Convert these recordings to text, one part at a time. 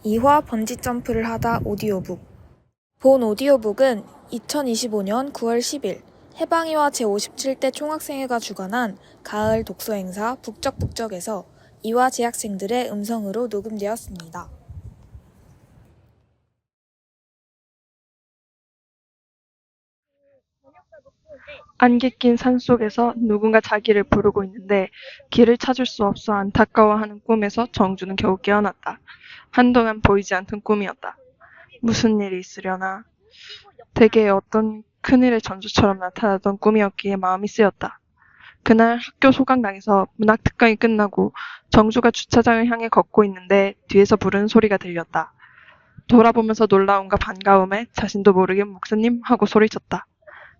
2화 번지점프를 하다 오디오북. 본 오디오북은 2025년 9월 10일 해방이와 제57대 총학생회가 주관한 가을 독서행사 북적북적에서 2화 재학생들의 음성으로 녹음되었습니다. 안개 낀 산속에서 누군가 자기를 부르고 있는데 길을 찾을 수 없어 안타까워하는 꿈에서 정주는 겨우 깨어났다. 한동안 보이지 않던 꿈이었다. 무슨 일이 있으려나. 대개 어떤 큰일의 전조처럼 나타나던 꿈이었기에 마음이 쓰였다. 그날 학교 소강당에서 문학특강이 끝나고 정주가 주차장을 향해 걷고 있는데 뒤에서 부르는 소리가 들렸다. 돌아보면서 놀라움과 반가움에 자신도 모르게 목사님 하고 소리쳤다.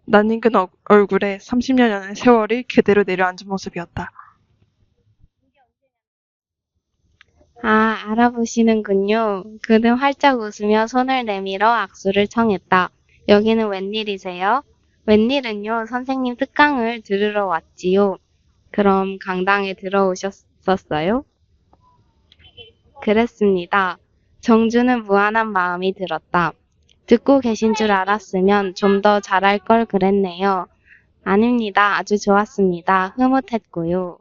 낯익은 얼굴에 30년여의 세월이 그대로 내려앉은 모습이었다. 아, 알아보시는군요. 그는 활짝 웃으며 손을 내밀어 악수를 청했다. 여기는 웬일이세요? 웬일은요, 선생님 특강을 들으러 왔지요. 그럼 강당에 들어오셨었어요? 그랬습니다. 정주는 무한한 마음이 들었다. 듣고 계신 줄 알았으면 좀 더 잘할 걸 그랬네요. 아닙니다. 아주 좋았습니다. 흐뭇했고요.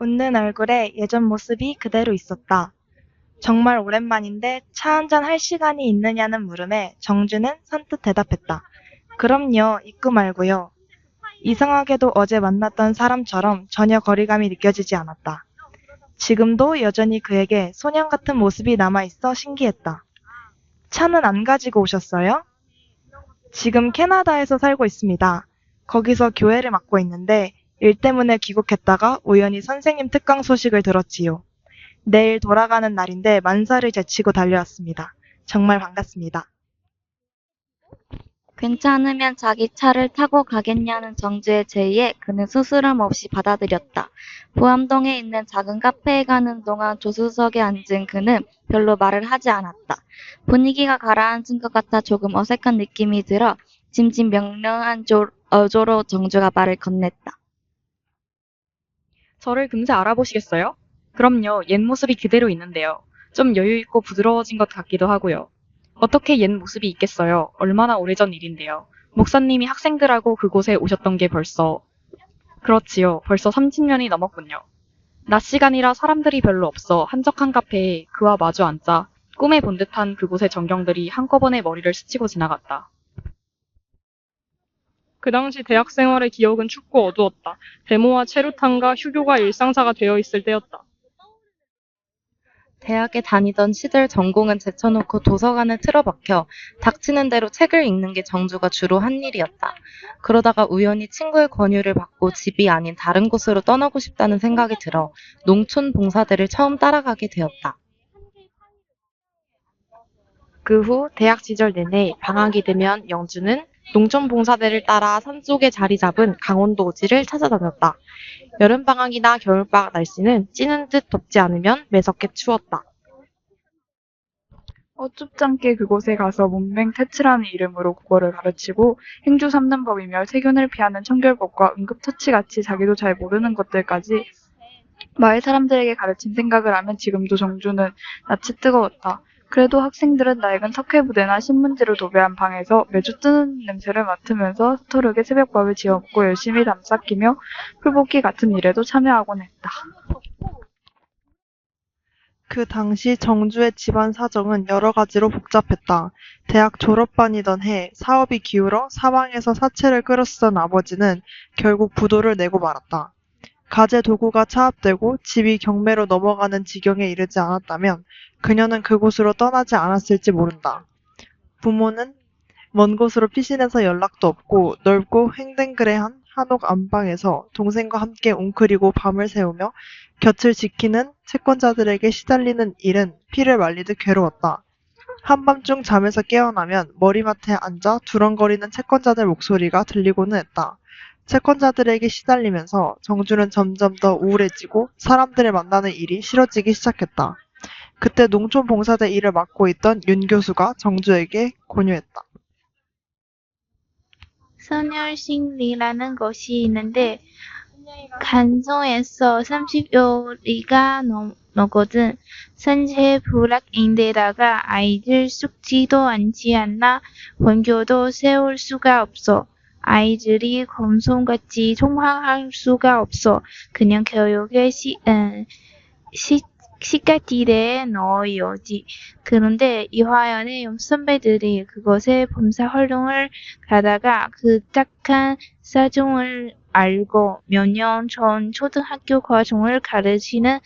웃는 얼굴에 예전 모습이 그대로 있었다. 정말 오랜만인데 차 한잔 할 시간이 있느냐는 물음에 정주는 선뜻 대답했다. 그럼요, 잊고 말고요. 이상하게도 어제 만났던 사람처럼 전혀 거리감이 느껴지지 않았다. 지금도 여전히 그에게 소년 같은 모습이 남아있어 신기했다. 차는 안 가지고 오셨어요? 지금 캐나다에서 살고 있습니다. 거기서 교회를 맡고 있는데 일 때문에 귀국했다가 우연히 선생님 특강 소식을 들었지요. 내일 돌아가는 날인데 만사를 제치고 달려왔습니다. 정말 반갑습니다. 괜찮으면 자기 차를 타고 가겠냐는 정주의 제의에 그는 스스럼 없이 받아들였다. 보암동에 있는 작은 카페에 가는 동안 조수석에 앉은 그는 별로 말을 하지 않았다. 분위기가 가라앉은 것 같아 조금 어색한 느낌이 들어 짐짓 명령한 어조로 정주가 말을 건넸다. 저를 금세 알아보시겠어요? 그럼요, 옛 모습이 그대로 있는데요. 좀 여유있고 부드러워진 것 같기도 하고요. 어떻게 옛 모습이 있겠어요? 얼마나 오래전 일인데요. 목사님이 학생들하고 그곳에 오셨던 게 그렇지요. 벌써 30년이 넘었군요. 낮 시간이라 사람들이 별로 없어 한적한 카페에 그와 마주 앉자 꿈에 본 듯한 그곳의 전경들이 한꺼번에 머리를 스치고 지나갔다. 그 당시 대학 생활의 기억은 춥고 어두웠다. 데모와 체류탄과 휴교가 일상사가 되어 있을 때였다. 대학에 다니던 시절 전공은 제쳐놓고 도서관을 틀어박혀 닥치는 대로 책을 읽는 게 정주가 주로 한 일이었다. 그러다가 우연히 친구의 권유를 받고 집이 아닌 다른 곳으로 떠나고 싶다는 생각이 들어 농촌 봉사대를 처음 따라가게 되었다. 그 후 대학 시절 내내 방학이 되면 영주는 농촌 봉사대를 따라 산속에 자리 잡은 강원도 오지를 찾아다녔다. 여름방학이나 겨울방학 날씨는 찌는 듯 덥지 않으면 매섭게 추웠다. 어줍잖게 그곳에 가서 문맹 퇴치라는 이름으로 국어를 가르치고 행주 삼는 법이며 세균을 피하는 청결법과 응급처치같이 자기도 잘 모르는 것들까지 마을 사람들에게 가르친 생각을 하면 지금도 정주는 낯이 뜨거웠다. 그래도 학생들은 낡은 석회부대나 신문지로 도배한 방에서 매주 뜨는 냄새를 맡으면서 서투르게 새벽밥을 지어 먹고 열심히 담쌓기며 풀볶이 같은 일에도 참여하곤 했다. 그 당시 정주의 집안 사정은 여러 가지로 복잡했다. 대학 졸업반이던 해 사업이 기울어 사방에서 사채를 끌어쓰던 아버지는 결국 부도를 내고 말았다. 가재 도구가 차압되고 집이 경매로 넘어가는 지경에 이르지 않았다면 그녀는 그곳으로 떠나지 않았을지 모른다. 부모는 먼 곳으로 피신해서 연락도 없고 넓고 횡댕그레한 한옥 안방에서 동생과 함께 웅크리고 밤을 새우며 곁을 지키는 채권자들에게 시달리는 일은 피를 말리듯 괴로웠다. 한밤중 잠에서 깨어나면 머리맡에 앉아 두렁거리는 채권자들 목소리가 들리고는 했다. 채권자들에게 시달리면서 정주는 점점 더 우울해지고 사람들을 만나는 일이 싫어지기 시작했다. 그때 농촌봉사대 일을 맡고 있던 윤 교수가 정주에게 권유했다. 선열심리라는 것이 있는데 간성에서 30요리가 너거든. 산재 불악인데다가 아이들 숙지도 않지 않나? 본교도 세울 수가 없어. 아이들이 검송같이 통화할 수가 없어. 그냥 교육의 시가지대에 넣어야지. 그런데 이화연의 선배들이 그것에 봉사활동을 가다가 그 딱한 사정을 알고 몇 년 전 초등학교 과정을 가르치는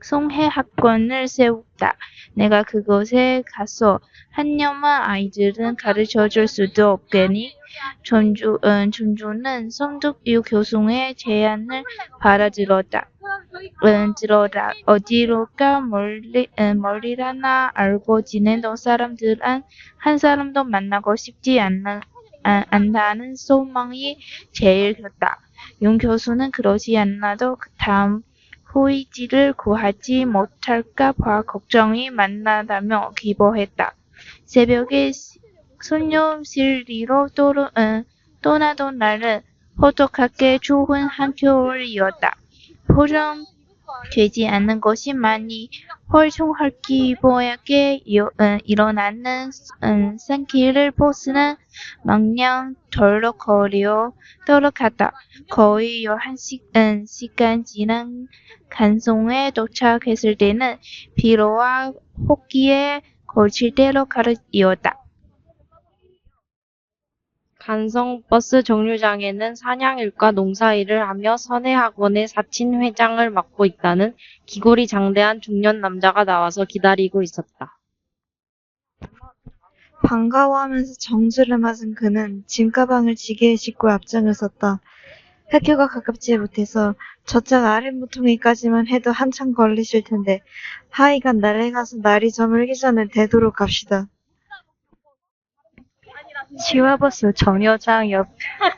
송해학원을 세웠다. 내가 그곳에 가서 한 년만 아이들은 가르쳐줄 수도 없겠니? 전주는 성덕유 교수의 제안을 받아들었다. 어디로가 멀리라나 알고 지내던 사람들은 한 사람도 만나고 싶지 않다는 소망이 제일 컸다. 윤 교수는 그러지 않아도 그 다음 후이지를 구하지 못할까 봐 걱정이 많다며 기뻐했다. 새벽에 손님실리로 떠나던 날은 호독하게 좋은 학교이었다. 포장되지 않은 것이 많이 헐청헐기보하게 일어나는 산길을 버스는 마냥 덜럭거려 떨어갔다. 거의 11시간 지난 간송에 도착했을 때는 피로와 호기에 거칠 대로 가르이었다. 간성버스 정류장에는 사냥일과 농사일을 하며 선해학원의 사친 회장을 맡고 있다는 기골이 장대한 중년 남자가 나와서 기다리고 있었다. 반가워하면서 정주를 맞은 그는 짐가방을 지게에 싣고 앞장을 섰다. 학교가 가깝지 못해서 저쪽 아랫모퉁이까지만 해도 한참 걸리실 텐데 하여간 날에 가서 날이 저물기 전에 되도록 갑시다. 시외버스 정류장 옆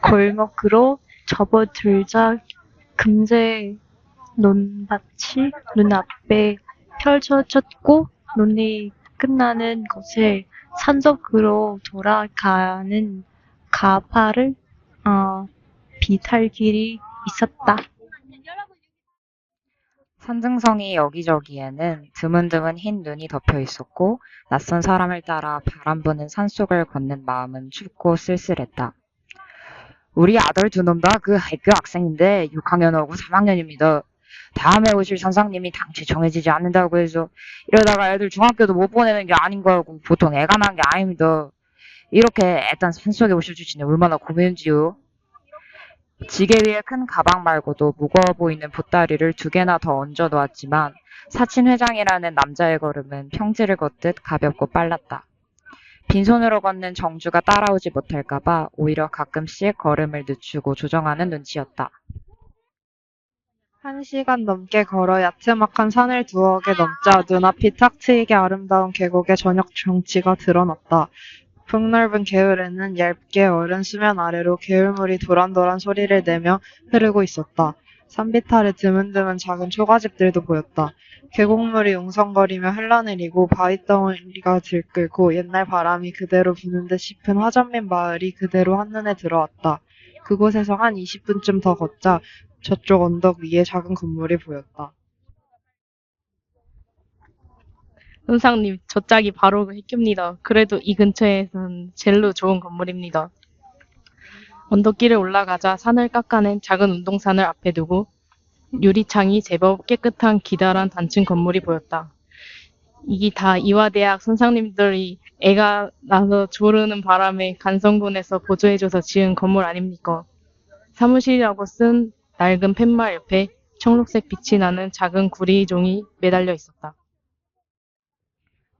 골목으로 접어들자 금세 논밭이 눈앞에 펼쳐졌고 논이 끝나는 곳에 산속으로 돌아가는 가파른 비탈길이 있었다. 산등성이 여기저기에는 드문드문 흰 눈이 덮여 있었고 낯선 사람을 따라 바람 부는 산속을 걷는 마음은 춥고 쓸쓸했다. 우리 아들 두 놈 다 그 학교 학생인데 6학년하고 3학년입니다. 다음에 오실 선생님이 당최 정해지지 않는다고 해서 이러다가 애들 중학교도 못 보내는 게 아닌 거고 보통 애가 난 게 아닙니다. 이렇게 애딴 산속에 오실 주시니 얼마나 고민인지요. 지게 위에 큰 가방 말고도 무거워 보이는 보따리를 2개나 더 얹어 놓았지만 사친 회장이라는 남자의 걸음은 평지를 걷듯 가볍고 빨랐다. 빈손으로 걷는 정주가 따라오지 못할까봐 오히려 가끔씩 걸음을 늦추고 조정하는 눈치였다. 1시간 넘게 걸어 야트막한 산을 2억에 넘자 눈앞이 탁 트이게 아름다운 계곡의 저녁 경치가 드러났다. 북넓은 개울에는 얇게 얼은 수면 아래로 개울물이 도란도란 소리를 내며 흐르고 있었다. 산비탈에 드문드문 작은 초가집들도 보였다. 계곡물이 웅성거리며 흘러내리고 바위덩어리가 들끓고 옛날 바람이 그대로 부는 듯 싶은 화전민 마을이 그대로 한눈에 들어왔다. 그곳에서 한 20분쯤 더 걷자 저쪽 언덕 위에 작은 건물이 보였다. 선생님, 저 짝이 바로 그 학교입니다. 그래도 이 근처에선 젤로 좋은 건물입니다. 언덕길을 올라가자 산을 깎아낸 작은 운동산을 앞에 두고 유리창이 제법 깨끗한 기다란 단층 건물이 보였다. 이게 다 이화대학 선생님들이 애가 나서 조르는 바람에 간성군에서 보조해줘서 지은 건물 아닙니까? 사무실이라고 쓴 낡은 팻말 옆에 청록색 빛이 나는 작은 구리종이 매달려 있었다.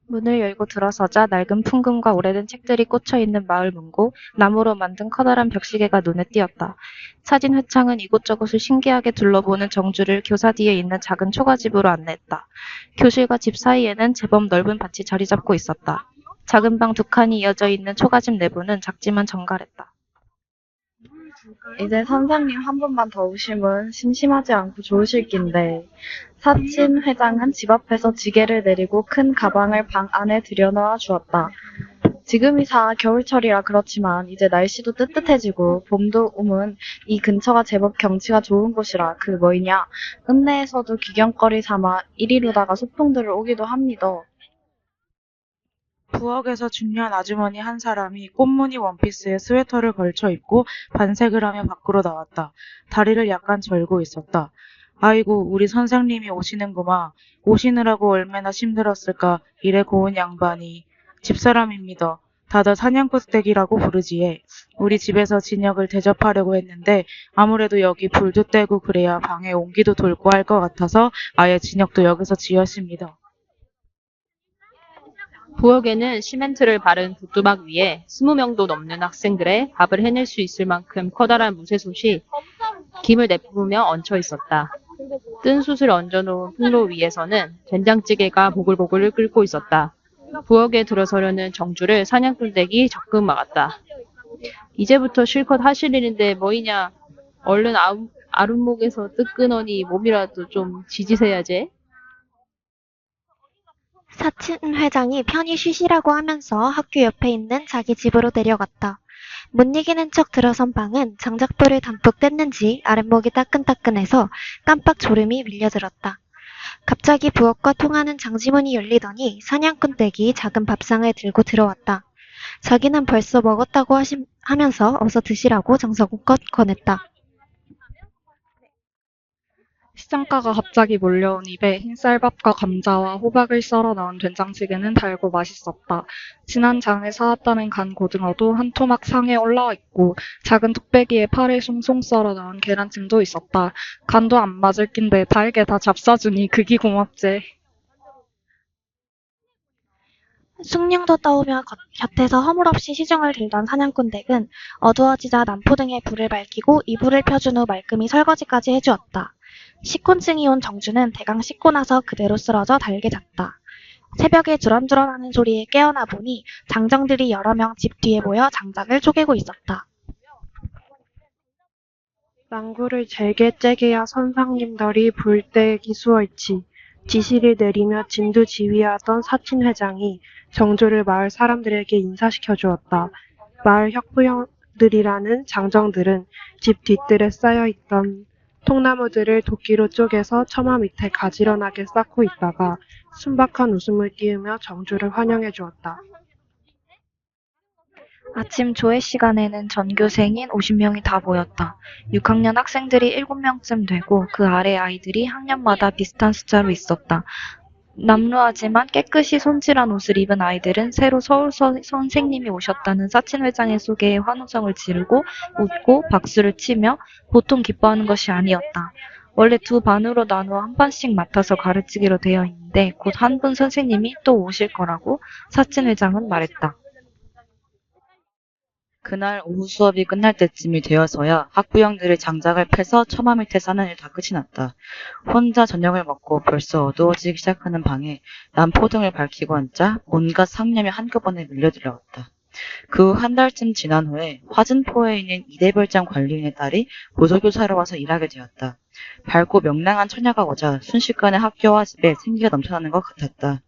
문을 열고 들어서자 낡은 풍금과 오래된 책들이 꽂혀있는 마을 문고, 나무로 만든 커다란 벽시계가 눈에 띄었다. 사진 회창은 이곳저곳을 신기하게 둘러보는 정주를 교사 뒤에 있는 작은 초가집으로 안내했다. 교실과 집 사이에는 제법 넓은 밭이 자리 잡고 있었다. 작은 방 2칸이 이어져 있는 초가집 내부는 작지만 정갈했다. 이제 선생님 한 번만 더 오시면 심심하지 않고 좋으실 낀데 사친 회장은 집 앞에서 지게를 내리고 큰 가방을 방 안에 들여놓아 주었다. 지금이 다 겨울철이라 그렇지만 이제 날씨도 뜨뜻해지고 봄도 오면 이 근처가 제법 경치가 좋은 곳이라 그 뭐이냐 읍내에서도 귀경거리 삼아 이리로다가 소풍들을 오기도 합니다. 부엌에서 중년 아주머니 한 사람이 꽃무늬 원피스에 스웨터를 걸쳐 입고 반색을 하며 밖으로 나왔다. 다리를 약간 절고 있었다. 아이고, 우리 선생님이 오시는구마. 오시느라고 얼마나 힘들었을까. 이래 고운 양반이. 집사람입니다. 다들 사냥꾼댁이라고 부르지에. 우리 집에서 진역을 대접하려고 했는데 아무래도 여기 불도 떼고 그래야 방에 온기도 돌고 할 것 같아서 아예 진역도 여기서 지었습니다. 부엌에는 시멘트를 바른 부뚜막 위에 20명도 넘는 학생들의 밥을 해낼 수 있을 만큼 커다란 무쇠솥이 김을 내뿜으며 얹혀 있었다. 뜬 숯을 얹어놓은 풍로 위에서는 된장찌개가 보글보글 끓고 있었다. 부엌에 들어서려는 정주를 사냥꾼댁이 적극 막았다. 이제부터 실컷 하실 일인데 뭐이냐. 얼른 아랫목에서 뜨끈하니 몸이라도 좀 지지세야제. 사친 회장이 편히 쉬시라고 하면서 학교 옆에 있는 자기 집으로 내려갔다. 못 이기는 척 들어선 방은 장작불을 담뿍 뗐는지 아랫목이 따끈따끈해서 깜빡 졸음이 밀려들었다. 갑자기 부엌과 통하는 장지문이 열리더니 사냥꾼 댁이 작은 밥상을 들고 들어왔다. 자기는 벌써 먹었다고 하면서 어서 드시라고 정성껏 권했다. 시장가가 갑자기 몰려온 입에 흰쌀밥과 감자와 호박을 썰어 넣은 된장찌개는 달고 맛있었다. 지난 장에 사왔다는 간 고등어도 한 토막 상에 올라와 있고 작은 뚝배기에 파를 송송 썰어 넣은 계란찜도 있었다. 간도 안 맞을 낀데 달게 다 잡사주니 극이 고맙제. 숭늉도 떠오며 곁에서 허물없이 시중을 들던 사냥꾼 댁은 어두워지자 남포등에 불을 밝히고 이불을 펴준 후 말끔히 설거지까지 해주었다. 식곤증이 온 정주는 대강 씻고 나서 그대로 쓰러져 달게 잤다. 새벽에 두런두런하는 소리에 깨어나 보니 장정들이 여러 명 집 뒤에 모여 장작을 쪼개고 있었다. 난구를 잘게 째게야 선상님들이 불때기 수월치. 지시를 내리며 진두지휘하던 사친 회장이 정조를 마을 사람들에게 인사시켜 주었다. 마을 혁부형들이라는 장정들은 집 뒷뜰에 쌓여있던 통나무들을 도끼로 쪼개서 처마 밑에 가지런하게 쌓고 있다가 순박한 웃음을 띄우며 정주를 환영해 주었다. 아침 조회 시간에는 전교생인 50명이 다 모였다. 6학년 학생들이 7명쯤 되고 그 아래 아이들이 학년마다 비슷한 숫자로 있었다. 남루하지만 깨끗이 손질한 옷을 입은 아이들은 새로 서울 선생님이 오셨다는 사친 회장의 소개에 환호성을 지르고 웃고 박수를 치며 보통 기뻐하는 것이 아니었다. 원래 두 반으로 나누어 한 반씩 맡아서 가르치기로 되어 있는데 곧 한 분 선생님이 또 오실 거라고 사친 회장은 말했다. 그날 오후 수업이 끝날 때쯤이 되어서야 학부형들이 장작을 패서 처마 밑에 싸는 일 다 끝이 났다. 혼자 저녁을 먹고 벌써 어두워지기 시작하는 방에 남포등을 밝히고 앉자 온갖 상념이 한꺼번에 밀려들어왔다. 그 한 달쯤 지난 후에 화진포에 있는 이대별장 관리인의 딸이 보조교사로 와서 일하게 되었다. 밝고 명랑한 처녀가 오자 순식간에 학교와 집에 생기가 넘쳐나는 것 같았다.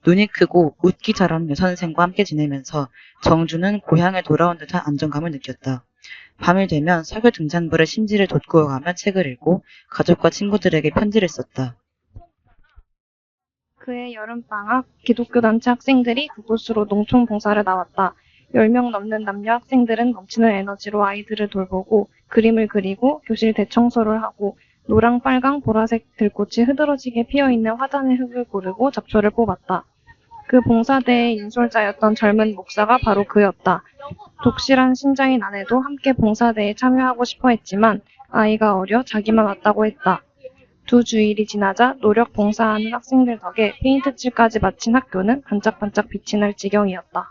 눈이 크고 웃기 잘하는 여선생과 함께 지내면서 정주는 고향에 돌아온 듯한 안정감을 느꼈다. 밤이 되면 설교 등잔불에 심지를 돋구어 가며 책을 읽고 가족과 친구들에게 편지를 썼다. 그해 여름방학 기독교 단체 학생들이 그곳으로 농촌 봉사를 나왔다. 10명 넘는 남녀 학생들은 넘치는 에너지로 아이들을 돌보고 그림을 그리고 교실 대청소를 하고 노랑, 빨강, 보라색 들꽃이 흐드러지게 피어있는 화단의 흙을 고르고 잡초를 뽑았다. 그 봉사대의 인솔자였던 젊은 목사가 바로 그였다. 독실한 신장인 아내도 함께 봉사대에 참여하고 싶어 했지만 아이가 어려 자기만 왔다고 했다. 두 주일이 지나자 노력 봉사하는 학생들 덕에 페인트칠까지 마친 학교는 반짝반짝 빛이 날 지경이었다.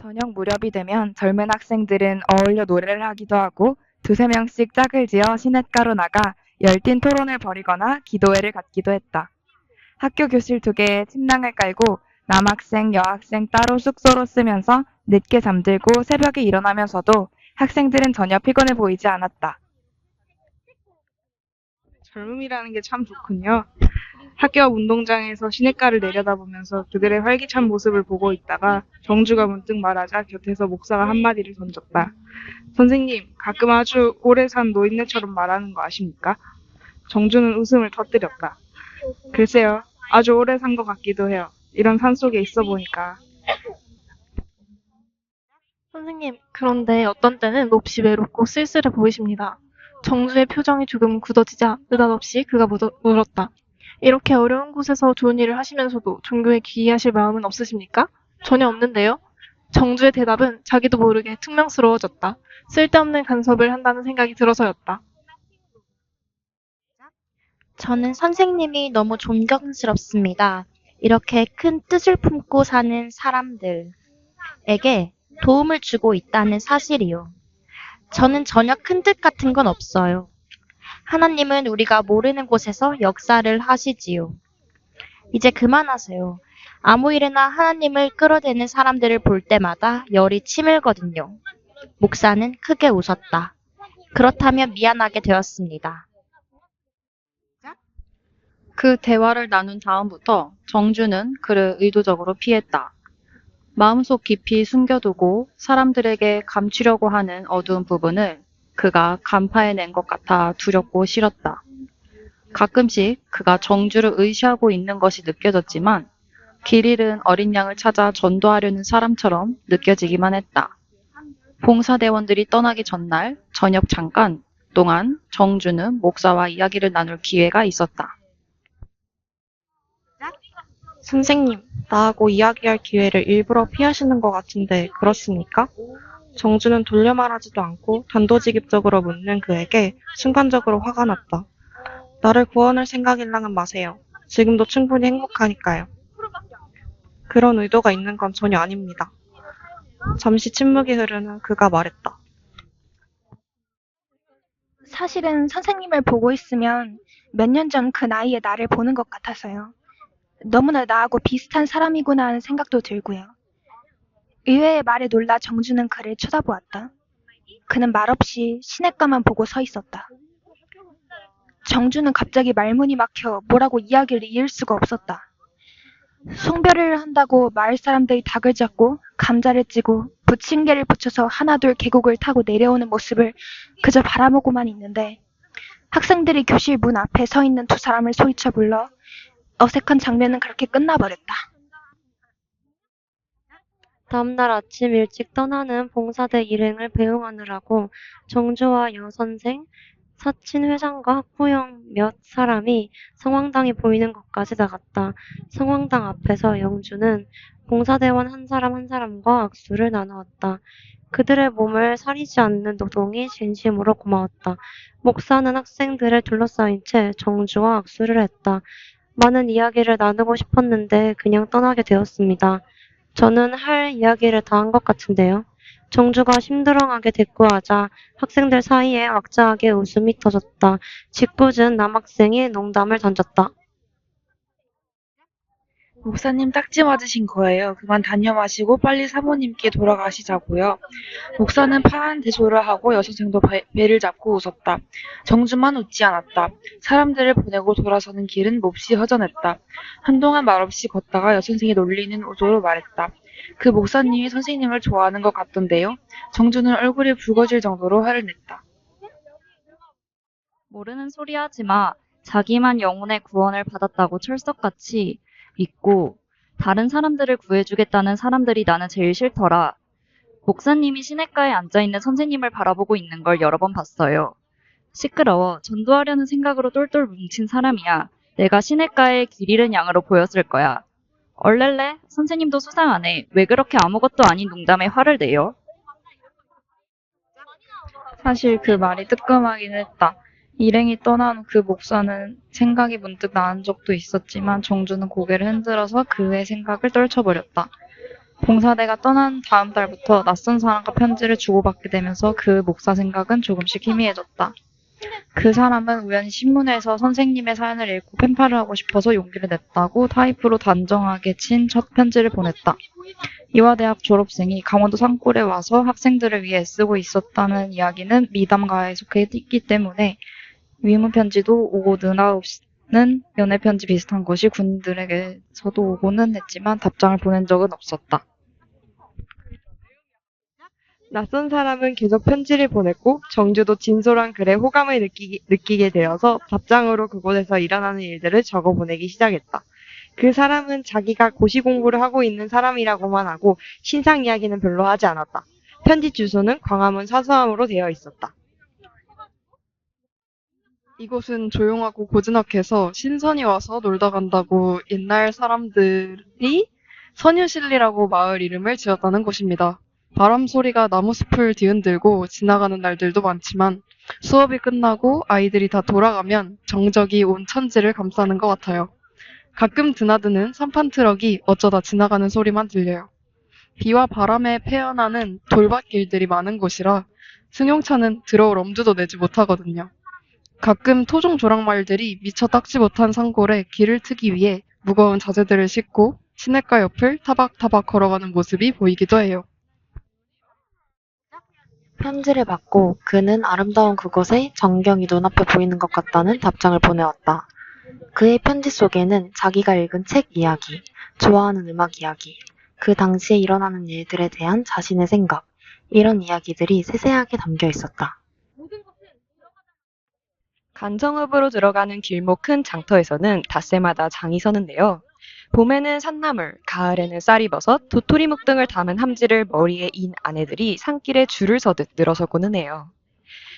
저녁 무렵이 되면 젊은 학생들은 어울려 노래를 하기도 하고 두세 명씩 짝을 지어 시냇가로 나가 열띤 토론을 벌이거나 기도회를 갖기도 했다. 학교 교실 2개에 침낭을 깔고 남학생, 여학생 따로 숙소로 쓰면서 늦게 잠들고 새벽에 일어나면서도 학생들은 전혀 피곤해 보이지 않았다. 젊음이라는 게 참 좋군요. 학교 앞 운동장에서 시냇가를 내려다보면서 그들의 활기찬 모습을 보고 있다가 정주가 문득 말하자 곁에서 목사가 한마디를 던졌다. 선생님, 가끔 아주 오래 산 노인네처럼 말하는 거 아십니까? 정주는 웃음을 터뜨렸다. 글쎄요, 아주 오래 산 것 같기도 해요. 이런 산속에 있어 보니까. 선생님, 그런데 어떤 때는 몹시 외롭고 쓸쓸해 보이십니다. 정주의 표정이 조금 굳어지자 느닷없이 그가 물었다. 이렇게 어려운 곳에서 좋은 일을 하시면서도 종교에 귀의하실 마음은 없으십니까? 전혀 없는데요. 정주의 대답은 자기도 모르게 퉁명스러워졌다. 쓸데없는 간섭을 한다는 생각이 들어서였다. 저는 선생님이 너무 존경스럽습니다. 이렇게 큰 뜻을 품고 사는 사람들에게 도움을 주고 있다는 사실이요. 저는 전혀 큰 뜻 같은 건 없어요. 하나님은 우리가 모르는 곳에서 역사를 하시지요. 이제 그만하세요. 아무 일에나 하나님을 끌어대는 사람들을 볼 때마다 열이 치밀거든요. 목사는 크게 웃었다. 그렇다면 미안하게 되었습니다. 그 대화를 나눈 다음부터 정주는 그를 의도적으로 피했다. 마음속 깊이 숨겨두고 사람들에게 감추려고 하는 어두운 부분을 그가 간파해낸 것 같아 두렵고 싫었다. 가끔씩 그가 정주를 의시하고 있는 것이 느껴졌지만 길 잃은 어린 양을 찾아 전도하려는 사람처럼 느껴지기만 했다. 봉사대원들이 떠나기 전날 저녁 잠깐 동안 정주는 목사와 이야기를 나눌 기회가 있었다. 선생님, 나하고 이야기할 기회를 일부러 피하시는 것 같은데 그렇습니까? 정주는 돌려 말하지도 않고 단도직입적으로 묻는 그에게 순간적으로 화가 났다. 나를 구원할 생각일랑은 마세요. 지금도 충분히 행복하니까요. 그런 의도가 있는 건 전혀 아닙니다. 잠시 침묵이 흐르는 그가 말했다. 사실은 선생님을 보고 있으면 몇 년 전 그 나이에 나를 보는 것 같아서요. 너무나 나하고 비슷한 사람이구나 하는 생각도 들고요. 의외의 말에 놀라 정주는 그를 쳐다보았다. 그는 말없이 시냇가만 보고 서 있었다. 정주는 갑자기 말문이 막혀 뭐라고 이야기를 이을 수가 없었다. 송별을 한다고 마을 사람들이 닭을 잡고 감자를 찌고 부침개를 붙여서 하나둘 계곡을 타고 내려오는 모습을 그저 바라보고만 있는데 학생들이 교실 문 앞에 서 있는 두 사람을 소리쳐 불러 어색한 장면은 그렇게 끝나버렸다. 다음날 아침 일찍 떠나는 봉사대 일행을 배웅하느라고 정주와 여선생, 사친 회장과 학부형 몇 사람이 성황당이 보이는 곳까지 나갔다. 성황당 앞에서 영주는 봉사대원 한 사람 한 사람과 악수를 나누었다. 그들의 몸을 사리지 않는 노동이 진심으로 고마웠다. 목사는 학생들을 둘러싸인 채 정주와 악수를 했다. 많은 이야기를 나누고 싶었는데 그냥 떠나게 되었습니다. 저는 할 이야기를 다 한 것 같은데요. 정주가 심드렁하게 대꾸하자 학생들 사이에 왁자하게 웃음이 터졌다. 짓궂은 남학생이 농담을 던졌다. 목사님 딱지 맞으신 거예요. 그만 다녀 마시고 빨리 사모님께 돌아가시자고요. 목사는 파한 대소를 하고 여선생도 배를 잡고 웃었다. 정주만 웃지 않았다. 사람들을 보내고 돌아서는 길은 몹시 허전했다. 한동안 말없이 걷다가 여선생이 놀리는 우도로 말했다. 그 목사님이 선생님을 좋아하는 것 같던데요. 정주는 얼굴이 붉어질 정도로 화를 냈다. 모르는 소리 하지 마. 자기만 영혼의 구원을 받았다고 철석같이 믿고 다른 사람들을 구해주겠다는 사람들이 나는 제일 싫더라. 목사님이 시냇가에 앉아있는 선생님을 바라보고 있는 걸 여러 번 봤어요. 시끄러워. 전도하려는 생각으로 똘똘 뭉친 사람이야. 내가 시냇가에 길 잃은 양으로 보였을 거야. 얼렐레? 선생님도 수상하네. 왜 그렇게 아무것도 아닌 농담에 화를 내요? 사실 그 말이 뜨끔하긴 했다. 일행이 떠난 후 그 목사는 생각이 문득 나는 적도 있었지만 정주는 고개를 흔들어서 그의 생각을 떨쳐버렸다. 봉사대가 떠난 다음 달부터 낯선 사람과 편지를 주고받게 되면서 그 목사 생각은 조금씩 희미해졌다. 그 사람은 우연히 신문에서 선생님의 사연을 읽고 펜팔을 하고 싶어서 용기를 냈다고 타이프로 단정하게 친 첫 편지를 보냈다. 이화대학 졸업생이 강원도 산골에 와서 학생들을 위해 애쓰고 있었다는 이야기는 미담가에 속해 있기 때문에 위문 편지도 오고 연애 편지 비슷한 것이 군인들에게서도 오고는 했지만 답장을 보낸 적은 없었다. 낯선 사람은 계속 편지를 보냈고 정주도 진솔한 글에 호감을 느끼게 되어서 답장으로 그곳에서 일어나는 일들을 적어 보내기 시작했다. 그 사람은 자기가 고시 공부를 하고 있는 사람이라고만 하고 신상 이야기는 별로 하지 않았다. 편지 주소는 광화문 사서함으로 되어 있었다. 이곳은 조용하고 고즈넉해서 신선이 와서 놀다 간다고 옛날 사람들이 선유실리라고 마을 이름을 지었다는 곳입니다. 바람 소리가 나무 숲을 뒤흔들고 지나가는 날들도 많지만 수업이 끝나고 아이들이 다 돌아가면 정적이 온 천지를 감싸는 것 같아요. 가끔 드나드는 선판 트럭이 어쩌다 지나가는 소리만 들려요. 비와 바람에 패연하는 돌밭길들이 많은 곳이라 승용차는 들어올 엄두도 내지 못하거든요. 가끔 토종 조랑말들이 미처 닦지 못한 산골에 길을 트기 위해 무거운 자재들을 싣고 시냇가 옆을 타박타박 걸어가는 모습이 보이기도 해요. 편지를 받고 그는 아름다운 그곳에 전경이 눈앞에 보이는 것 같다는 답장을 보내왔다. 그의 편지 속에는 자기가 읽은 책 이야기, 좋아하는 음악 이야기, 그 당시에 일어나는 일들에 대한 자신의 생각, 이런 이야기들이 세세하게 담겨 있었다. 간성읍으로 들어가는 길목 큰 장터에서는 닷새마다 장이 서는데요. 봄에는 산나물, 가을에는 쌀이버섯, 도토리묵 등을 담은 함지를 머리에 인 아내들이 산길에 줄을 서듯 늘어서고는 해요.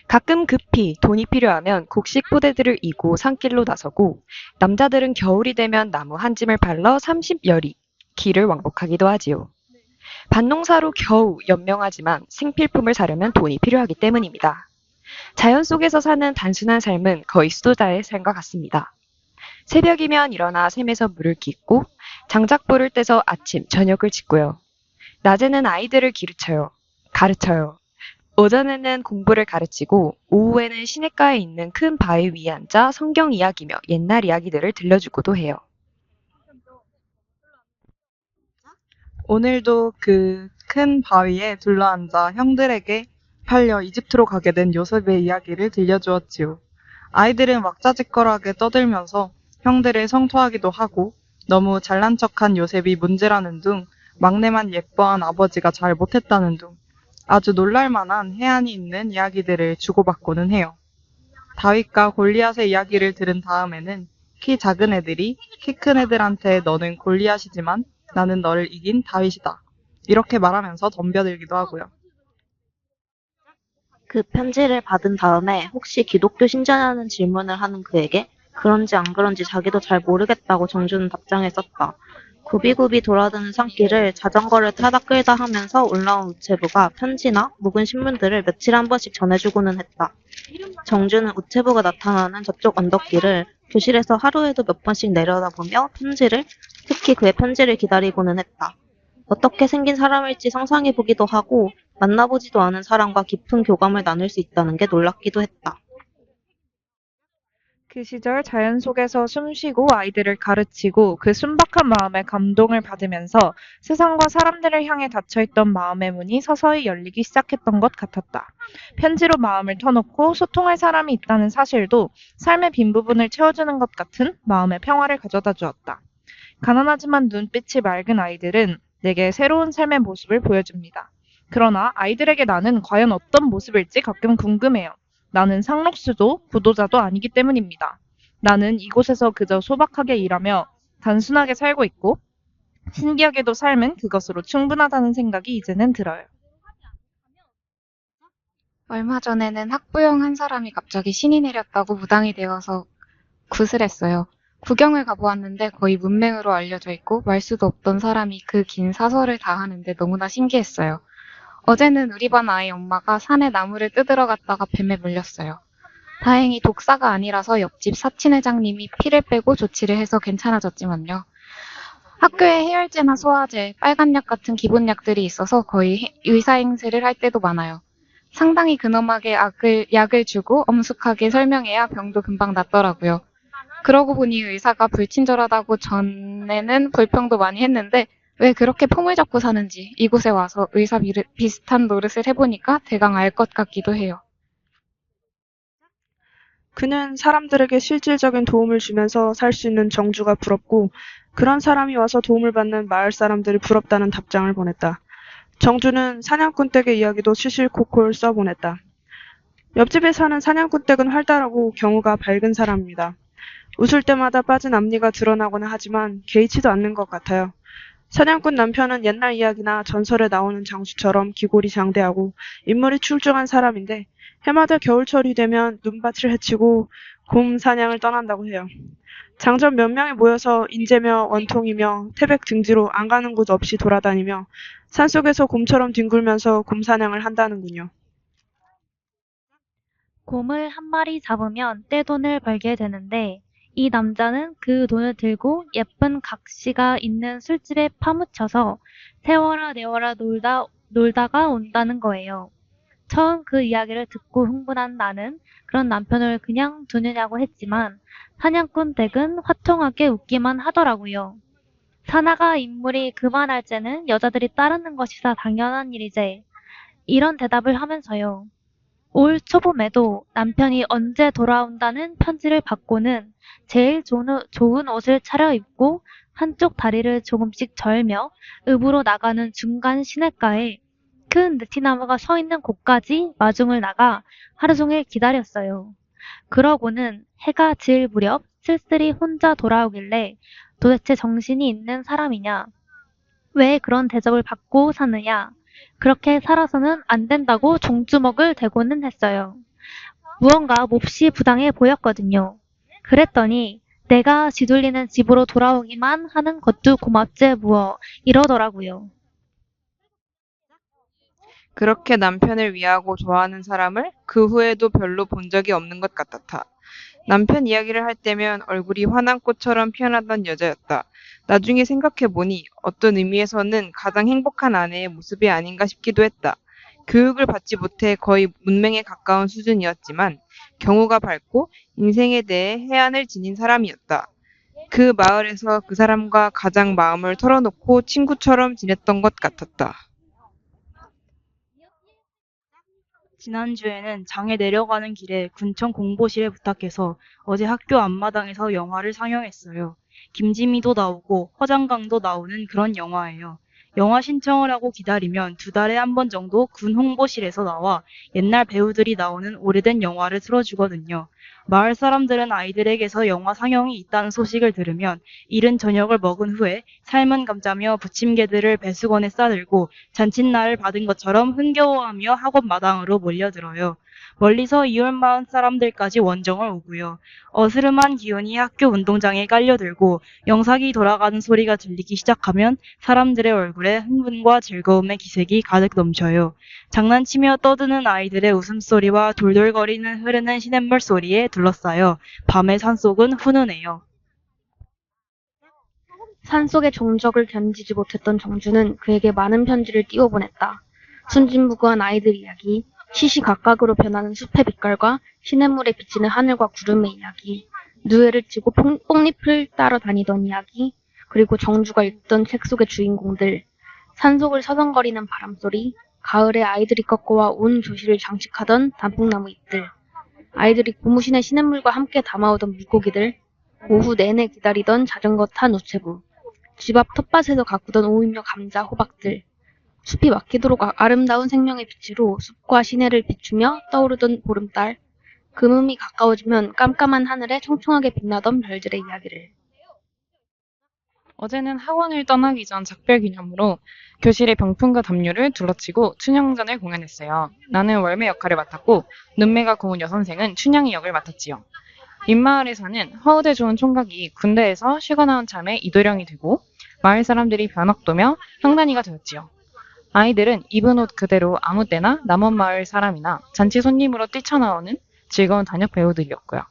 가끔 급히 돈이 필요하면 곡식 포대들을 이고 산길로 나서고 남자들은 겨울이 되면 나무 한 짐을 발러 30여리 길을 왕복하기도 하지요. 밭농사로 겨우 연명하지만 생필품을 사려면 돈이 필요하기 때문입니다. 자연 속에서 사는 단순한 삶은 거의 수도자의 삶과 같습니다. 새벽이면 일어나 샘에서 물을 깃고 장작불을 떼서 아침, 저녁을 짓고요. 낮에는 아이들을 가르쳐요. 오전에는 공부를 가르치고 오후에는 시냇가에 있는 큰 바위 위에 앉아 성경 이야기며 옛날 이야기들을 들려주고도 해요. 오늘도 그 큰 바위에 둘러앉아 형들에게 팔려 이집트로 가게 된 요셉의 이야기를 들려주었지요. 아이들은 왁자지껄하게 떠들면서 형들을 성토하기도 하고 너무 잘난 척한 요셉이 문제라는 둥, 막내만 예뻐한 아버지가 잘 못했다는 둥, 아주 놀랄만한 해안이 있는 이야기들을 주고받고는 해요. 다윗과 골리앗의 이야기를 들은 다음에는 키 작은 애들이 키 큰 애들한테 너는 골리앗이지만 나는 너를 이긴 다윗이다. 이렇게 말하면서 덤벼들기도 하고요. 그 편지를 받은 다음에 혹시 기독교 신자냐는 질문을 하는 그에게 그런지 안 그런지 자기도 잘 모르겠다고 정주는 답장을 썼다. 굽이굽이 돌아드는 산길을 자전거를 타다 끌다 하면서 올라온 우체부가 편지나 묵은 신문들을 며칠에 한 번씩 전해주고는 했다. 정주는 우체부가 나타나는 저쪽 언덕길을 교실에서 하루에도 몇 번씩 내려다보며 특히 그의 편지를 기다리고는 했다. 어떻게 생긴 사람일지 상상해보기도 하고 만나보지도 않은 사람과 깊은 교감을 나눌 수 있다는 게 놀랍기도 했다. 그 시절 자연 속에서 숨쉬고 아이들을 가르치고 그 순박한 마음에 감동을 받으면서 세상과 사람들을 향해 닫혀있던 마음의 문이 서서히 열리기 시작했던 것 같았다. 편지로 마음을 터놓고 소통할 사람이 있다는 사실도 삶의 빈 부분을 채워주는 것 같은 마음의 평화를 가져다 주었다. 가난하지만 눈빛이 맑은 아이들은 내게 새로운 삶의 모습을 보여줍니다. 그러나 아이들에게 나는 과연 어떤 모습일지 가끔 궁금해요. 나는 상록수도 부도자도 아니기 때문입니다. 나는 이곳에서 그저 소박하게 일하며 단순하게 살고 있고 신기하게도 삶은 그것으로 충분하다는 생각이 이제는 들어요. 얼마 전에는 학부형 한 사람이 갑자기 신이 내렸다고 무당이 되어서 구슬했어요. 구경을 가보았는데 거의 문맹으로 알려져 있고 말 수도 없던 사람이 그 긴 사설을 다 하는데 너무나 신기했어요. 어제는 우리 반 아이 엄마가 산에 나무를 뜯으러 갔다가 뱀에 물렸어요. 다행히 독사가 아니라서 옆집 사친 회장님이 피를 빼고 조치를 해서 괜찮아졌지만요. 학교에 해열제나 소화제, 빨간약 같은 기본약들이 있어서 거의 의사 행세를 할 때도 많아요. 상당히 근엄하게 약을 주고 엄숙하게 설명해야 병도 금방 낫더라고요. 그러고 보니 의사가 불친절하다고 전에는 불평도 많이 했는데 왜 그렇게 폼을 잡고 사는지 이곳에 와서 의사 비슷한 노릇을 해보니까 대강 알 것 같기도 해요. 그는 사람들에게 실질적인 도움을 주면서 살 수 있는 정주가 부럽고 그런 사람이 와서 도움을 받는 마을 사람들이 부럽다는 답장을 보냈다. 정주는 사냥꾼 댁의 이야기도 시실콜콜 써보냈다. 옆집에 사는 사냥꾼 댁은 활달하고 경우가 밝은 사람입니다. 웃을 때마다 빠진 앞니가 드러나거나 하지만 개의치도 않는 것 같아요. 사냥꾼 남편은 옛날 이야기나 전설에 나오는 장수처럼 기골이 장대하고 인물이 출중한 사람인데 해마다 겨울철이 되면 눈밭을 헤치고 곰 사냥을 떠난다고 해요. 장전 몇 명이 모여서 인제며 원통이며 태백 등지로 안 가는 곳 없이 돌아다니며 산속에서 곰처럼 뒹굴면서 곰 사냥을 한다는군요. 곰을 한 마리 잡으면 떼돈을 벌게 되는데 이 남자는 그 돈을 들고 예쁜 각시가 있는 술집에 파묻혀서 세워라 내워라 놀다가 온다는 거예요. 처음 그 이야기를 듣고 흥분한 나는 그런 남편을 그냥 두느냐고 했지만 사냥꾼 댁은 화통하게 웃기만 하더라고요. 사나가 인물이 그만할 때는 여자들이 따르는 것이 다 당연한 일이지. 이런 대답을 하면서요. 올 초봄에도 남편이 언제 돌아온다는 편지를 받고는 제일 좋은 옷을 차려입고 한쪽 다리를 조금씩 절며 읍으로 나가는 중간 시냇가에 큰 느티나무가 서 있는 곳까지 마중을 나가 하루 종일 기다렸어요. 그러고는 해가 질 무렵 쓸쓸히 혼자 돌아오길래 도대체 정신이 있는 사람이냐? 왜 그런 대접을 받고 사느냐? 그렇게 살아서는 안 된다고 종주먹을 대고는 했어요. 무언가 몹시 부당해 보였거든요. 그랬더니 내가 쥐둘리는 집으로 돌아오기만 하는 것도 고맙제 무어 이러더라고요. 그렇게 남편을 위하고 좋아하는 사람을 그 후에도 별로 본 적이 없는 것 같았다. 남편 이야기를 할 때면 얼굴이 환한 꽃처럼 피어나던 여자였다. 나중에 생각해보니 어떤 의미에서는 가장 행복한 아내의 모습이 아닌가 싶기도 했다. 교육을 받지 못해 거의 문맹에 가까운 수준이었지만 경우가 밝고 인생에 대해 해안을 지닌 사람이었다. 그 마을에서 그 사람과 가장 마음을 털어놓고 친구처럼 지냈던 것 같았다. 지난주에는 장에 내려가는 길에 군청 공보실에 부탁해서 어제 학교 앞마당에서 영화를 상영했어요. 김지미도 나오고 허장강도 나오는 그런 영화예요. 영화 신청을 하고 기다리면 2달에 한 번 정도 군 홍보실에서 나와 옛날 배우들이 나오는 오래된 영화를 틀어주거든요. 마을 사람들은 아이들에게서 영화 상영이 있다는 소식을 들으면 이른 저녁을 먹은 후에 삶은 감자며 부침개들을 배수건에 싸들고 잔칫날을 받은 것처럼 흥겨워하며 학원 마당으로 몰려들어요. 멀리서 이웃마을 사람들까지 원정을 오고요. 어스름한 기운이 학교 운동장에 깔려들고 영상이 돌아가는 소리가 들리기 시작하면 사람들의 얼굴에 흥분과 즐거움의 기색이 가득 넘쳐요. 장난치며 떠드는 아이들의 웃음소리와 돌돌거리는 흐르는 시냇물 소리에 둘러싸여 밤의 산속은 훈훈해요. 산속의 종적을 견디지 못했던 정주는 그에게 많은 편지를 띄워보냈다. 순진무구한 아이들 이야기, 시시각각으로 변하는 숲의 빛깔과 시냇물에 비치는 하늘과 구름의 이야기, 누에를 찌고 뽕잎을 따러 다니던 이야기, 그리고 정주가 읽던 책 속의 주인공들, 산속을 서성거리는 바람소리, 가을에 아이들이 꺾어와 온 교실을 장식하던 단풍나무 잎들, 아이들이 고무신의 시냇물과 함께 담아오던 물고기들, 오후 내내 기다리던 자전거 탄 우체부, 집 앞 텃밭에서 가꾸던 오이며 감자, 호박들, 숲이 막히도록 아름다운 생명의 빛으로 숲과 시내를 비추며 떠오르던 보름달, 금음이 가까워지면 깜깜한 하늘에 총총하게 빛나던 별들의 이야기를. 어제는 학원을 떠나기 전 작별 기념으로 교실의 병풍과 담요를 둘러치고 춘향전을 공연했어요. 나는 월매 역할을 맡았고 눈매가 고운 여선생은 춘향이 역을 맡았지요. 윗마을에 사는 허우대 좋은 총각이 군대에서 쉬고 나온 참에 이도령이 되고 마을 사람들이 벼낙도며 형단이가 되었지요. 아이들은 입은 옷 그대로 아무 때나 남원 마을 사람이나 잔치 손님으로 뛰쳐나오는 즐거운 단역 배우들이었고요.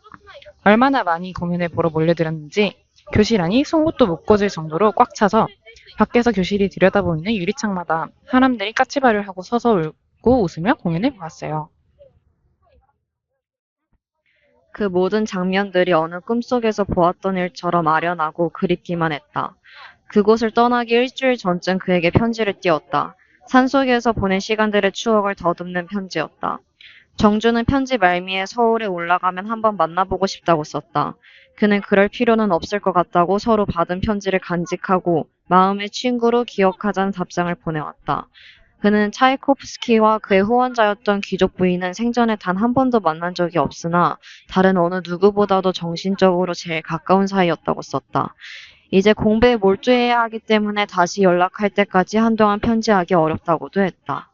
얼마나 많이 공연을 보러 몰려들었는지 교실 안이 송곳도 못 꽂을 정도로 꽉 차서 밖에서 교실이 들여다보이는 유리창마다 사람들이 까치발을 하고 서서 울고 웃으며 공연을 보았어요. 그 모든 장면들이 어느 꿈속에서 보았던 일처럼 아련하고 그립기만 했다. 그곳을 떠나기 일주일 전쯤 그에게 편지를 띄웠다. 산속에서 보낸 시간들의 추억을 더듬는 편지였다. 정주는 편지 말미에 서울에 올라가면 한번 만나보고 싶다고 썼다. 그는 그럴 필요는 없을 것 같다고 서로 받은 편지를 간직하고 마음의 친구로 기억하자는 답장을 보내왔다. 그는 차이코프스키와 그의 후원자였던 귀족 부인은 생전에 단 한 번도 만난 적이 없으나 다른 어느 누구보다도 정신적으로 제일 가까운 사이였다고 썼다. 이제 공부에 몰두해야 하기 때문에 다시 연락할 때까지 한동안 편지하기 어렵다고도 했다.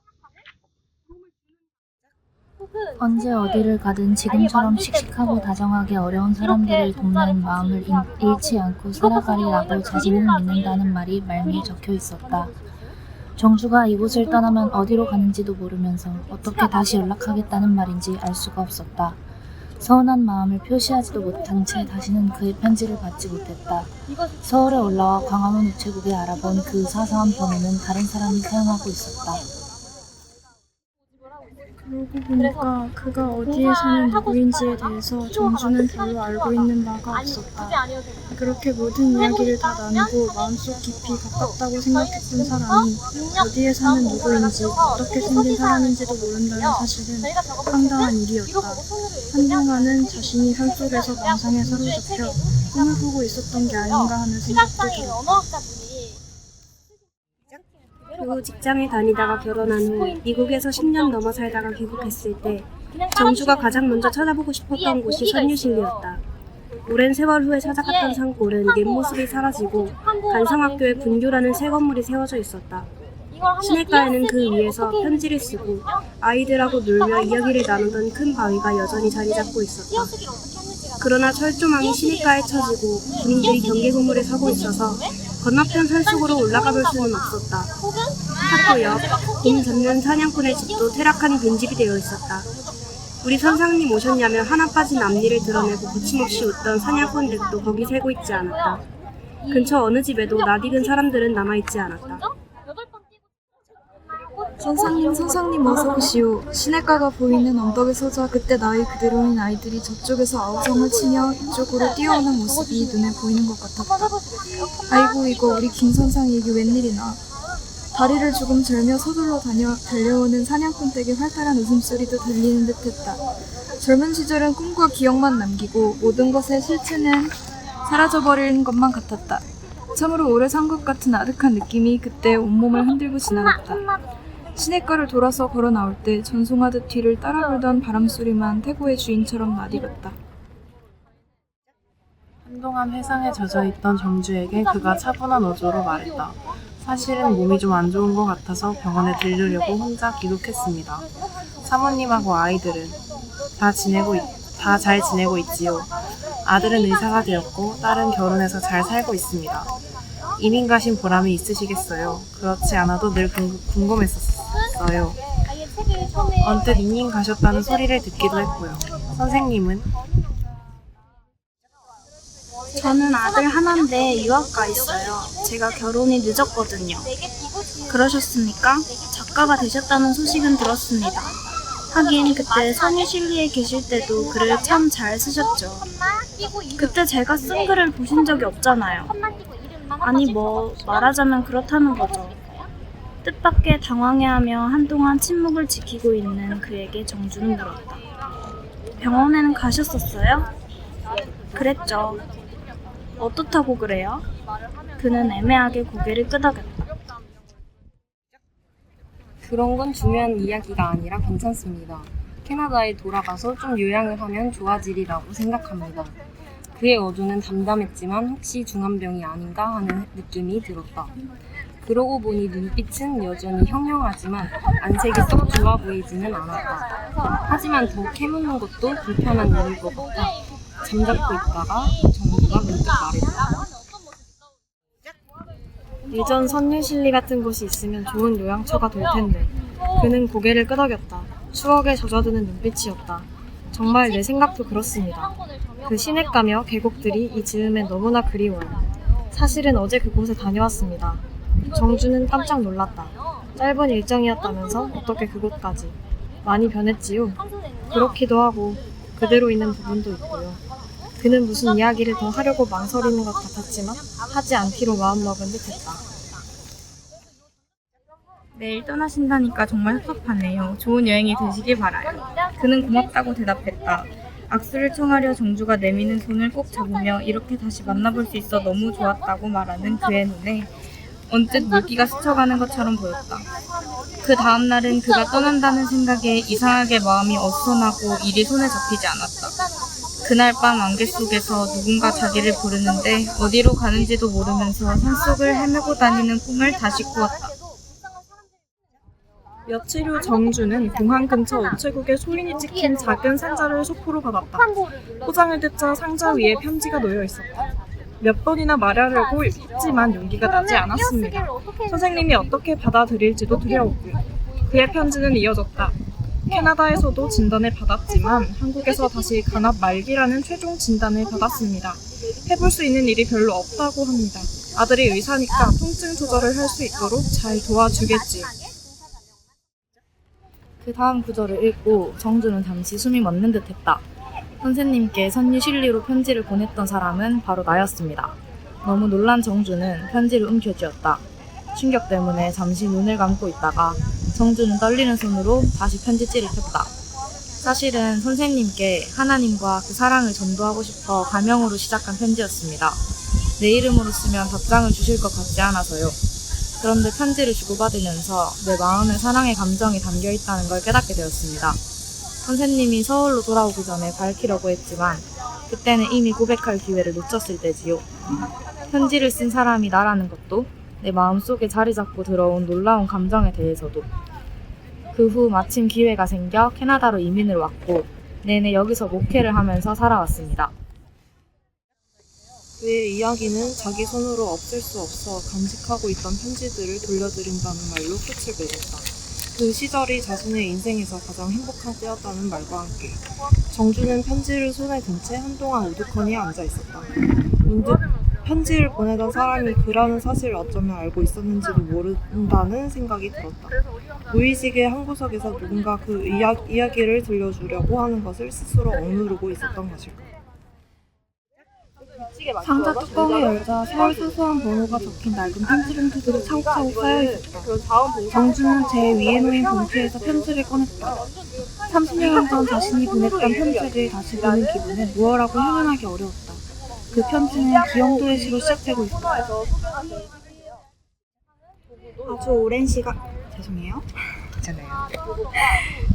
언제 어디를 가든 지금처럼 씩씩하고 다정하게 어려운 사람들을 돕는 마음을 잃지 않고 살아가리라고 자신을 믿는다는 말이 말미에 적혀 있었다. 정주가 이곳을 떠나면 어디로 가는지도 모르면서 어떻게 다시 연락하겠다는 말인지 알 수가 없었다. 서운한 마음을 표시하지도 못한 채 다시는 그의 편지를 받지 못했다. 서울에 올라와 광화문 우체국에 알아본 그 사소한 번호는 다른 사람이 사용하고 있었다. 그러고 보니까 그가 어디에 사는 누구인지에 대해서 정주는 별로 알고 있는 바가 없었다. 그렇게 모든 이야기를 다 나누고 마음속 깊이 가깝다고 생각했던 사람이 어디에 사는 누구인지 어떻게 생긴 사람인지도 모른다는 사실은 황당한 일이었다. 한동안은 자신이 현 속에서 망상에 사로잡혀 꿈을 꾸고 있었던 게 아닌가 하는 생각도 들었다. 그리고 직장을 다니다가 결혼한 후 미국에서 10년 넘어 살다가 귀국했을 때 정주가 가장 먼저 찾아보고 싶었던 곳이 선유실리였다. 오랜 세월 후에 찾아갔던 산골은 옛 모습이 사라지고 간성학교에 분교라는 새 건물이 세워져 있었다. 시냇가에는 그 위에서 편지를 쓰고 아이들하고 놀며 이야기를 나누던 큰 바위가 여전히 자리 잡고 있었다. 그러나 철조망이 시냇가에 쳐지고 군인들이 경계 건물에 서고 있어서 건너편 산속으로 올라가 볼 수는 없었다. 학교 옆 곰 잡는 사냥꾼의 집도 퇴락한 빈집이 되어 있었다. 우리 선상님 오셨냐며 하나 빠진 앞니를 드러내고 거침없이 웃던 사냥꾼 댁도 거기 새고 있지 않았다. 근처 어느 집에도 낯익은 사람들은 남아있지 않았다. 선상님 어서 오시오. 시냇가가 보이는 언덕에 서자 그때 나이 그대로인 아이들이 저쪽에서 아우성을 치며 이쪽으로 뛰어오는 모습이 눈에 보이는 것 같았다. 아이고 이거 우리 김 선상에게 웬일이나. 다리를 조금 절며 서둘러 달려오는 사냥꾼 댁의 활달한 웃음소리도 들리는 듯했다. 젊은 시절은 꿈과 기억만 남기고 모든 것의 실체는 사라져버린 것만 같았다. 참으로 오래 산 것 같은 아득한 느낌이 그때 온몸을 흔들고 지나갔다. 시냇가를 돌아서 걸어 나올 때 전송하듯 뒤를 따라 불던 바람소리만 태고의 주인처럼 낯익었다. 한동안 회상에 젖어있던 정주에게 그가 차분한 어조로 말했다. 사실은 몸이 좀 안 좋은 것 같아서 병원에 들르려고 혼자 귀국했습니다. 사모님하고 아이들은 다 잘 지내고 있지요. 아들은 의사가 되었고 딸은 결혼해서 잘 살고 있습니다. 이민 가신 보람이 있으시겠어요. 그렇지 않아도 늘 궁금했었어요. 언뜻 이민 가셨다는 소리를 듣기도 했고요. 선생님은? 저는 아들 하나인데 유학가 있어요. 제가 결혼이 늦었거든요. 그러셨습니까? 작가가 되셨다는 소식은 들었습니다. 하긴 그때 선유실리에 계실 때도 글을 참 잘 쓰셨죠. 그때 제가 쓴 글을 보신 적이 없잖아요. 아니 말하자면 그렇다는 거죠. 뜻밖의 당황해하며 한동안 침묵을 지키고 있는 그에게 정주는 물었다. 병원에는 가셨었어요? 그랬죠. 어떻다고 그래요? 그는 애매하게 고개를 끄덕였다. 그런 건 중요한 이야기가 아니라 괜찮습니다. 캐나다에 돌아가서 좀 요양을 하면 좋아지리라고 생각합니다. 그의 어조는 담담했지만 혹시 중한병이 아닌가 하는 느낌이 들었다. 그러고 보니 눈빛은 여전히 형형하지만 안색이 썩 좋아 보이지는 않았다. 하지만 더 캐묻는 것도 불편한 일일 것 같아 잠잡고 있다가 정주가 문득 말했다. 예전 선유실리 같은 곳이 있으면 좋은 요양처가 될 텐데. 그는 고개를 끄덕였다. 추억에 젖어드는 눈빛이었다. 정말 내 생각도 그렇습니다. 그 시냇가며 계곡들이 이 즈음에 너무나 그리워요. 사실은 어제 그곳에 다녀왔습니다. 정주는 깜짝 놀랐다. 짧은 일정이었다면서 어떻게 그곳까지. 많이 변했지요. 그렇기도 하고 그대로 있는 부분도 있고요. 그는 무슨 이야기를 더 하려고 망설이는 것 같았지만 하지 않기로 마음먹은 듯했다. 내일 떠나신다니까 정말 섭섭하네요. 좋은 여행이 되시길 바라요. 그는 고맙다고 대답했다. 악수를 청하려 정주가 내미는 손을 꼭 잡으며 이렇게 다시 만나볼 수 있어 너무 좋았다고 말하는 그의 눈에 언뜻 물기가 스쳐가는 것처럼 보였다. 그 다음 날은 그가 떠난다는 생각에 이상하게 마음이 어수선하고 일이 손에 잡히지 않았다. 그날 밤 안개 속에서 누군가 자기를 부르는데 어디로 가는지도 모르면서 산속을 헤매고 다니는 꿈을 다시 꾸었다. 며칠 후 정주는 공항 근처 우체국에 소인이 찍힌 작은 상자를 소포로 받았다. 포장을 뜯자 상자 위에 편지가 놓여 있었다. 몇 번이나 말하려고 했지만 용기가 나지 않았습니다. 선생님이 어떻게 받아들일지도 두려웠고요. 그의 편지는 이어졌다. 캐나다에서도 진단을 받았지만 한국에서 다시 간암 말기라는 최종 진단을 받았습니다. 해볼 수 있는 일이 별로 없다고 합니다. 아들이 의사니까 통증 조절을 할 수 있도록 잘 도와주겠지요. 그 다음 구절을 읽고 정주는 잠시 숨이 멎는 듯했다. 선생님께 선유 실리로 편지를 보냈던 사람은 바로 나였습니다. 너무 놀란 정주는 편지를 움켜쥐었다. 충격 때문에 잠시 눈을 감고 있다가 정주는 떨리는 손으로 다시 편지지를 폈다. 사실은 선생님께 하나님과 그 사랑을 전도하고 싶어 가명으로 시작한 편지였습니다. 내 이름으로 쓰면 답장을 주실 것 같지 않아서요. 그런데 편지를 주고받으면서 내 마음에 사랑의 감정이 담겨있다는 걸 깨닫게 되었습니다. 선생님이 서울로 돌아오기 전에 밝히려고 했지만 그때는 이미 고백할 기회를 놓쳤을 때지요. 편지를 쓴 사람이 나라는 것도 내 마음속에 자리 잡고 들어온 놀라운 감정에 대해서도. 그 후 마침 기회가 생겨 캐나다로 이민을 왔고 내내 여기서 목회를 하면서 살아왔습니다. 그의 이야기는 자기 손으로 없앨 수 없어 간직하고 있던 편지들을 돌려드린다는 말로 끝을 맺었다. 그 시절이 자신의 인생에서 가장 행복한 때였다는 말과 함께 정주는 편지를 손에 든 채 한동안 우두커니 앉아 있었다. 문득 편지를 보내던 사람이 그라는 사실을 어쩌면 알고 있었는지도 모른다는 생각이 들었다. 무의식의 한 구석에서 누군가 그 이야기를 들려주려고 하는 것을 스스로 억누르고 있었던 것일까. 상자 뚜껑을 열자 서울 사소한 번호가 적힌 낡은 편지 봉투들이 차곡차곡 쌓여있었다. 정주는 제 위에 놓인 봉투에서 편지를 꺼냈다. 30년 전 자신이 보냈던 편지를 다시 보는 기분은 무어라고 형언하기 어려웠다. 그 편지는 기영도의 시로 시작되고 있었다. 아주 오랜 시간... 죄송해요.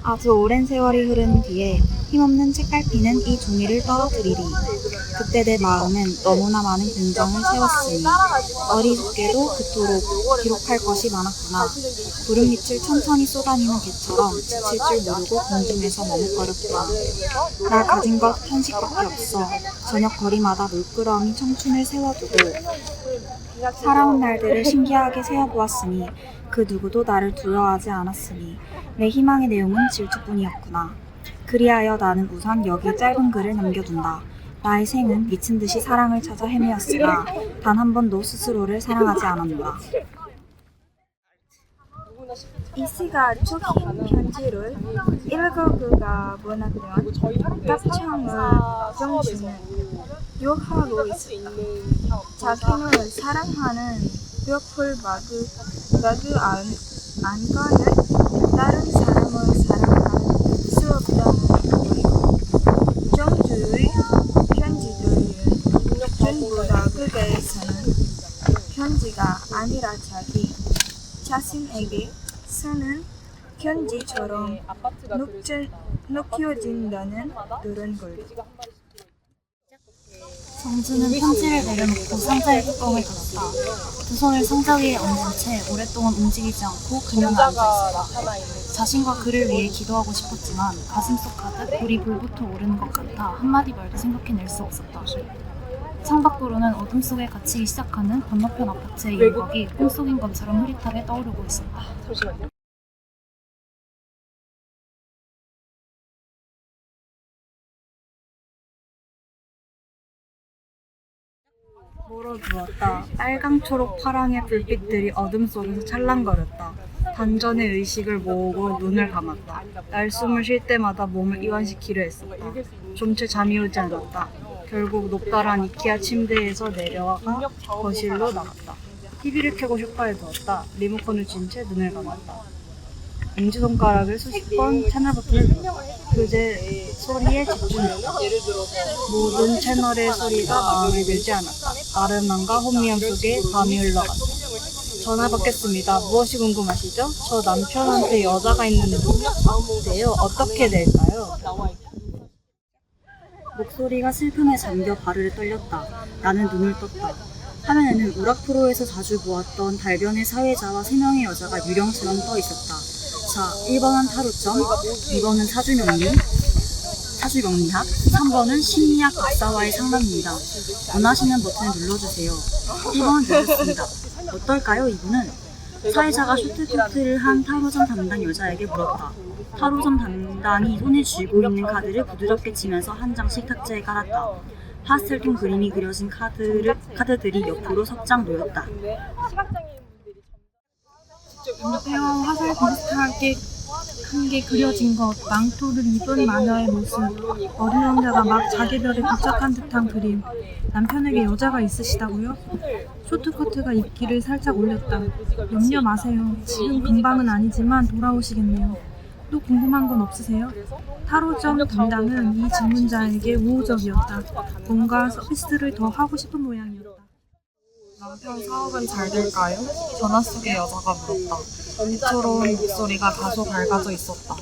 아주 오랜 세월이 흐른 뒤에 힘없는 책갈피는 이 종이를 떨어뜨리리. 그때 내 마음은 너무나 많은 공정을 세웠으니 어리석게도 그토록 기록할 것이 많았구나. 구름 밑을 천천히 쏟아내는 개처럼 지칠 줄 모르고 공중에서 머뭇거렸다. 나 가진 것 편식밖에 없어. 저녁 거리마다 물끄러미 청춘을 세워두고 살아온 날들을 신기하게 세어보았으니 그 누구도 나를 두려워하지 않았으니 내 희망의 내용은 질투뿐이었구나. 그리하여 나는 우선 여기에 짧은 글을 남겨둔다. 나의 생은 미친 듯이 사랑을 찾아 헤매었으나 단 한 번도 스스로를 사랑하지 않았노라. 이 시가 적힌 편지를 읽어보다 보면 답장을 정주는 욕하고 있었다. 자기는 사랑하는 벽을 마주 안거는 다른 사람을 사랑할 수 없다는 거리고 정주의 편지들은 전부 다 그에게서는 편지가 아니라 자신에게 쓰는 편지처럼 느껴진다는 그런 걸. 정주는 편지를 내려놓고 상자의 뚜껑을 닫았다. 두 손을 상자 위에 얹은 채 오랫동안 움직이지 않고 그녀는 앉아있었다. 자신과 그를 위해 기도하고 싶었지만 가슴속 가득 불이 불부터 오르는 것 같아 한마디 말도 생각해낼 수 없었다. 창밖으로는 어둠 속에 갇히기 시작하는 건너편 아파트의 윤곽이 꿈속인 것처럼 흐릿하게 떠오르고 있었다. 멀어두었다. 빨강, 초록, 파랑의 불빛들이 어둠 속에서 찰랑거렸다. 단전의 의식을 모으고 눈을 감았다. 날숨을 쉴 때마다 몸을 이완시키려 했었다. 좀채 잠이 오지 않았다. 결국 높다란 이케아 침대에서 내려와 거실로 나갔다. TV를 켜고 소파에 누웠다. 리모컨을 쥔 채 눈을 감았다. 엄지손가락을 수십 번 채널 버튼을 눌렀다. 그제 소리에 집중했다. 모든 채널의 소리가 마음에 들지 않았다. 아름함과 혼미함 속에 밤이 흘러갔다. 전화 받겠습니다. 무엇이 궁금하시죠? 저 남편한테 여자가 있는데요. 어떻게 될까요? 목소리가 슬픔에 잠겨 발을 떨렸다. 나는 눈을 떴다. 화면에는 우락 프로에서 자주 보았던 달변의 사회자와 3명의 여자가 유령처럼 떠 있었다. 자, 1번은 타로점, 2번은 사주명리학, 3번은 심리학 박사와의 상담입니다. 원하시는 버튼을 눌러주세요. 1번은 누르셨습니다. 어떨까요, 이분은? 사회자가 쇼트코트를 한 타로점 담당 여자에게 물었다. 타로점 담당이 손에 쥐고 있는 카드를 부드럽게 치면서 한 장씩 탁자에 깔았다. 파스텔톤 그림이 그려진 카드들이 옆으로 석장 놓였다. 은폐와 화살 비슷하게 한 게 그려진 것, 망토를 입은 마녀의 모습, 어린 왕자가 막 자기 별에 도착한 듯한 그림. 남편에게 여자가 있으시다고요? 쇼트커트가 입기를 살짝 올렸다. 염려 마세요. 지금 금방은 아니지만 돌아오시겠네요. 또 궁금한 건 없으세요? 타로점 담당은 이 질문자에게 우호적이었다. 뭔가 서비스를 더 하고 싶은 모양이었다. 남편 사업은 잘 될까요? 전화 속의 여자가 물었다. 이토록 목소리가 다소 밝아져 있었다.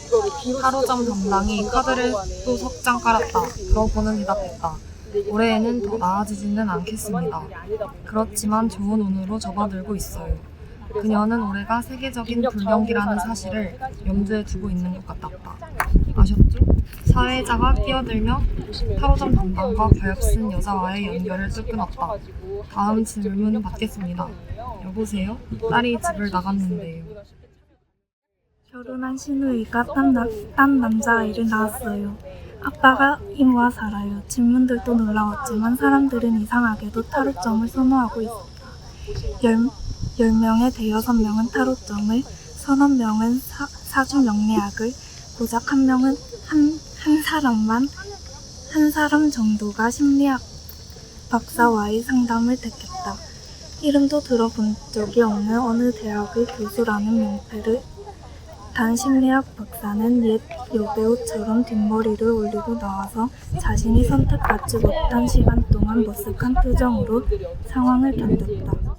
타로점 담당이 카드를 또 석장 깔았다. 그러고는 대답했다. 올해에는 더 나아지지는 않겠습니다. 그렇지만 좋은 운으로 접어들고 있어요. 그녀는 올해가 세계적인 불경기라는 사실을 염두에 두고 있는 것 같았다. 아셨죠? 사회자가 끼어들며 타로점 담당과 가엾 쓴 여자와의 연결을 또 끊었다. 다음 질문 받겠습니다. 여보세요? 딸이 집을 나갔는데요. 결혼한 신우이가 딴 남자아이를 낳았어요. 아빠가 이모와 살아요. 질문들도 놀라웠지만 사람들은 이상하게도 타로점을 선호하고 있었다. 10명의 대여섯 명은 타로점을, 서너 명은 사주명리학을, 고작 한 명은 한 사람 정도가 심리학 박사와의 상담을 택했다. 이름도 들어본 적이 없는 어느 대학의 교수라는 명패를 단 심리학 박사는 옛 여배우처럼 뒷머리를 올리고 나와서 자신이 선택받지 못한 시간 동안 머쓱한 표정으로 상황을 견뎠다.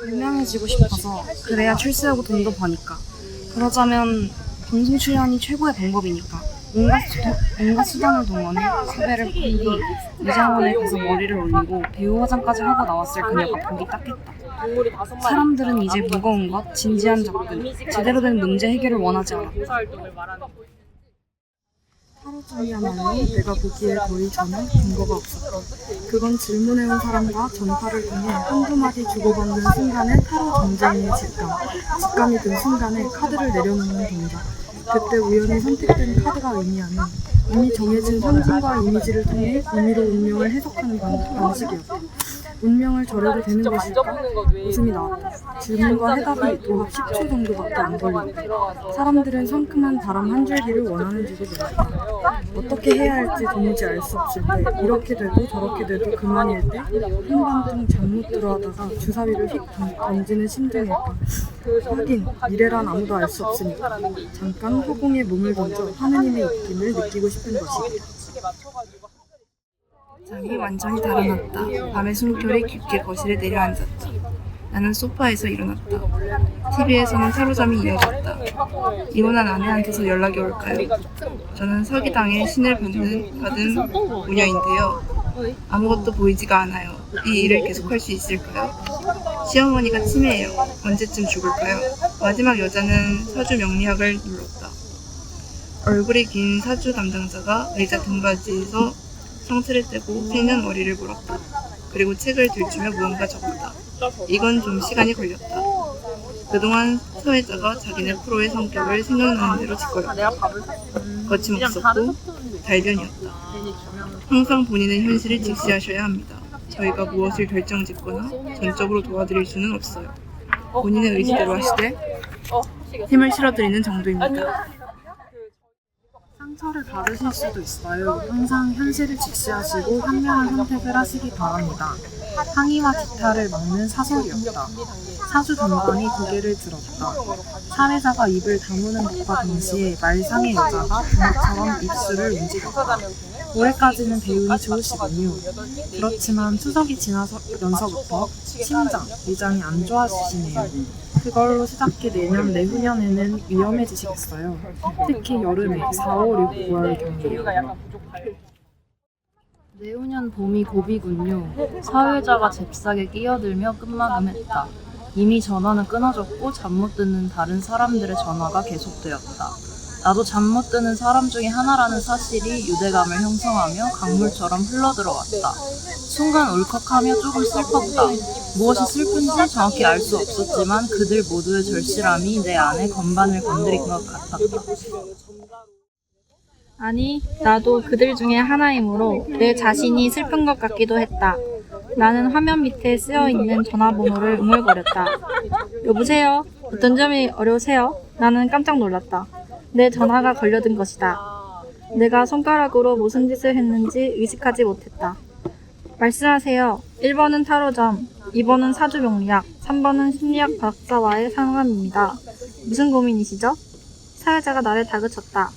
유명해지고 싶어서. 그래야 출세하고 돈도 버니까. 그러자면 방송 출연이 최고의 방법이니까. 온갖 수단을 동원해 섭외를 한 뒤 이장원에 가서 머리를 올리고 배우 화장까지 하고 나왔을 그녀가 보기 딱했다. 사람들은 이제 무거운 것, 진지한 접근, 제대로 된 문제 해결을 원하지 않았다. 타로점이야말로 내가 보기에 거의 전혀 근거가 없었다. 그건 질문해온 사람과 전파를 통해 한두 마디 주고받는 순간의 타로 전쟁의 직감이 든 순간에 카드를 내려놓는 동작. 그때 우연히 선택된 카드가 의미하는 이미 정해진 상징과 이미지를 통해 의미로 운명을 해석하는 방식이었다. 운명을 저려도 되는 것일까? 웃음이 나왔다. 질문과 해답이 도합 10초 정도밖에 안 걸렸다. 사람들은 상큼한 바람 한 줄기를 원하는지도 몰랐다. 어떻게 해야 할지 도무지 알 수 없을 때, 이렇게 되고 저렇게 돼도 그만일 때, 한밤중 잠 못 들어하다가 주사위를 휙 던지는 심정일까? 하긴 미래란 아무도 알 수 없으니까 잠깐 허공에 몸을 던져 하느님의 입김을 느끼고 싶은 것이다. 장이 완전히 달아났다. 밤의 숨결이 깊게 거실에 내려앉았다. 나는 소파에서 일어났다. TV에서는 타로점이 이어졌다. 이혼한 아내한테서 연락이 올까요? 저는 서기당에 신을 받은 모녀인데요. 아무것도 보이지가 않아요. 이 일을 계속할 수 있을까요? 시어머니가 치매예요. 언제쯤 죽을까요? 마지막 여자는 사주 명리학을 눌렀다. 얼굴이 긴 사주 담당자가 의자 등받이에서 상체를 떼고 펴는 머리를 물었다. 그리고 책을 들추며 무언가 적었다. 이건 좀 시간이 걸렸다. 그동안 사회자가 자기네 프로의 성격을 생각나는 대로 짓거렸다. 거침없었고 달변이었다. 항상 본인의 현실을 직시하셔야 합니다. 저희가 무엇을 결정짓거나 전적으로 도와드릴 수는 없어요. 본인의 의지대로 하시되 힘을 실어드리는 정도입니다. 상처를 받으실 수도 있어요. 항상 현실을 직시하시고 현명한 선택을 하시기 바랍니다. 항의와 기타를 막는 사설이었다. 사주 담당이 고개를 들었다. 사회자가 입을 다무는 것과 동시에 말상의 여자가 부모처럼 입술을 움직였다. 올해까지는 대운이 좋으시군요. 그렇지만 추석이 지나면서부터 심장, 위장이 안 좋아지시네요. 그걸로 시작해 내년, 내후년에는 위험해지시겠어요. 특히 여름에 4, 5, 6, 9월 경우에요. 내후년 봄이 고비군요. 사회자가 잽싸게 끼어들며 끝마감했다. 이미 전화는 끊어졌고 잠 못 드는 다른 사람들의 전화가 계속되었다. 나도 잠 못 드는 사람 중에 하나라는 사실이 유대감을 형성하며 강물처럼 흘러들어왔다. 순간 울컥하며 조금 슬펐다. 무엇이 슬픈지 정확히 알 수 없었지만 그들 모두의 절실함이 내 안의 건반을 건드린 것 같았다. 아니, 나도 그들 중에 하나이므로 내 자신이 슬픈 것 같기도 했다. 나는 화면 밑에 쓰여있는 전화번호를 웅얼거렸다. 여보세요? 어떤 점이 어려우세요? 나는 깜짝 놀랐다. 내 전화가 걸려든 것이다. 내가 손가락으로 무슨 짓을 했는지 의식하지 못했다. 말씀하세요. 1번은 타로점, 2번은 사주명리학, 3번은 심리학 박사와의 상담입니다. 무슨 고민이시죠? 사회자가 나를 다그쳤다.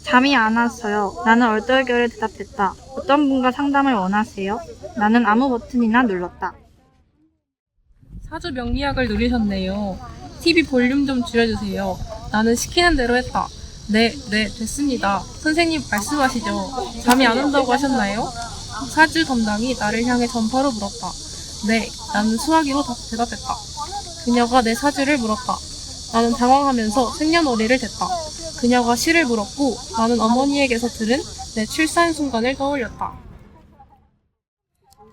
잠이 안 왔어요. 나는 얼떨결에 대답했다. 어떤 분과 상담을 원하세요? 나는 아무 버튼이나 눌렀다. 사주 명리학을 누리셨네요. TV 볼륨 좀 줄여주세요. 나는 시키는 대로 했다. 네, 됐습니다. 선생님 말씀하시죠. 잠이 안 온다고 하셨나요? 사주 담당이 나를 향해 전파로 물었다. 네, 나는 수화기로 대답했다. 그녀가 내 사주를 물었다. 나는 당황하면서 생년월일을 댔다. 그녀가 시를 물었고 나는 어머니에게서 들은 내 출산 순간을 떠올렸다.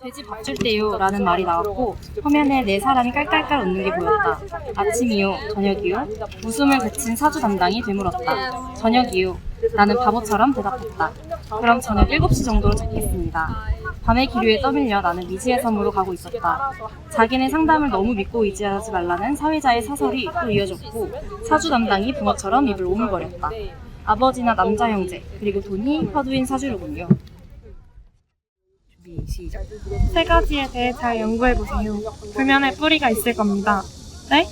돼지 밥 줄 때요 라는 말이 나왔고 화면에 네 사람이 깔깔깔 웃는 게 보였다. 아침이요, 저녁이요? 웃음을 그친 사주 담당이 되물었다. 저녁이요. 나는 바보처럼 대답했다. 그럼 저녁 7시 정도로 잡겠습니다. 밤의 기류에 떠밀려 나는 미지의 섬으로 가고 있었다. 자기네 상담을 너무 믿고 의지하지 말라는 사회자의 사설이 또 이어졌고 사주 담당이 붕어처럼 입을 오물거렸다. 아버지나 남자 형제, 그리고 돈이 화두인 사주로군요. 시작. 세 가지에 대해 잘 연구해보세요. 불면의 뿌리가 있을 겁니다. 네?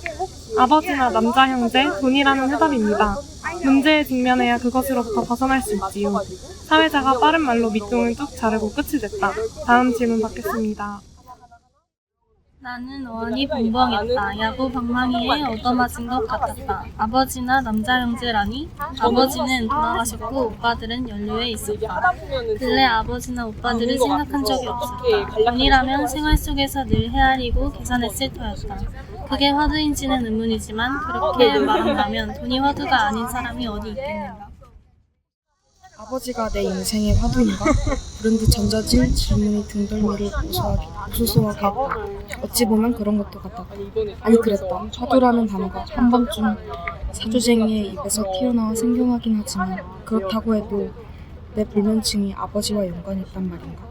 아버지나 남자 형제, 돈이라는 해답입니다. 문제에 직면해야 그것으로부터 벗어날 수 있지요. 사회자가 빠른 말로 밑둥을 뚝 자르고 끝이 됐다. 다음 질문 받겠습니다. 나는 원이 벙벙했다. 야구 방망이에 얻어맞은 것 같았다. 아버지나 남자 형제라니? 아버지는 돌아가셨고 오빠들은 연루해 있었다. 근래 아버지나 오빠들을 생각한 적이 없었다. 돈이라면 생활 속에서 늘 헤아리고 계산했을 터였다. 그게 화두인지는 의문이지만 그렇게 말한다면 돈이 화두가 아닌 사람이 어디 있겠는가. 아버지가 내 인생의 화두인가? 부른 듯 던져진 질문이 등덜미를 고소하게 했다. 어찌 보면 그런 것도 같았다. 아니 그랬다. 화두라는 단어가 한 번쯤 사주쟁이의 입에서 튀어나와 생경하긴 하지만 그렇다고 해도 내 불면증이 아버지와 연관이 있단 말인가?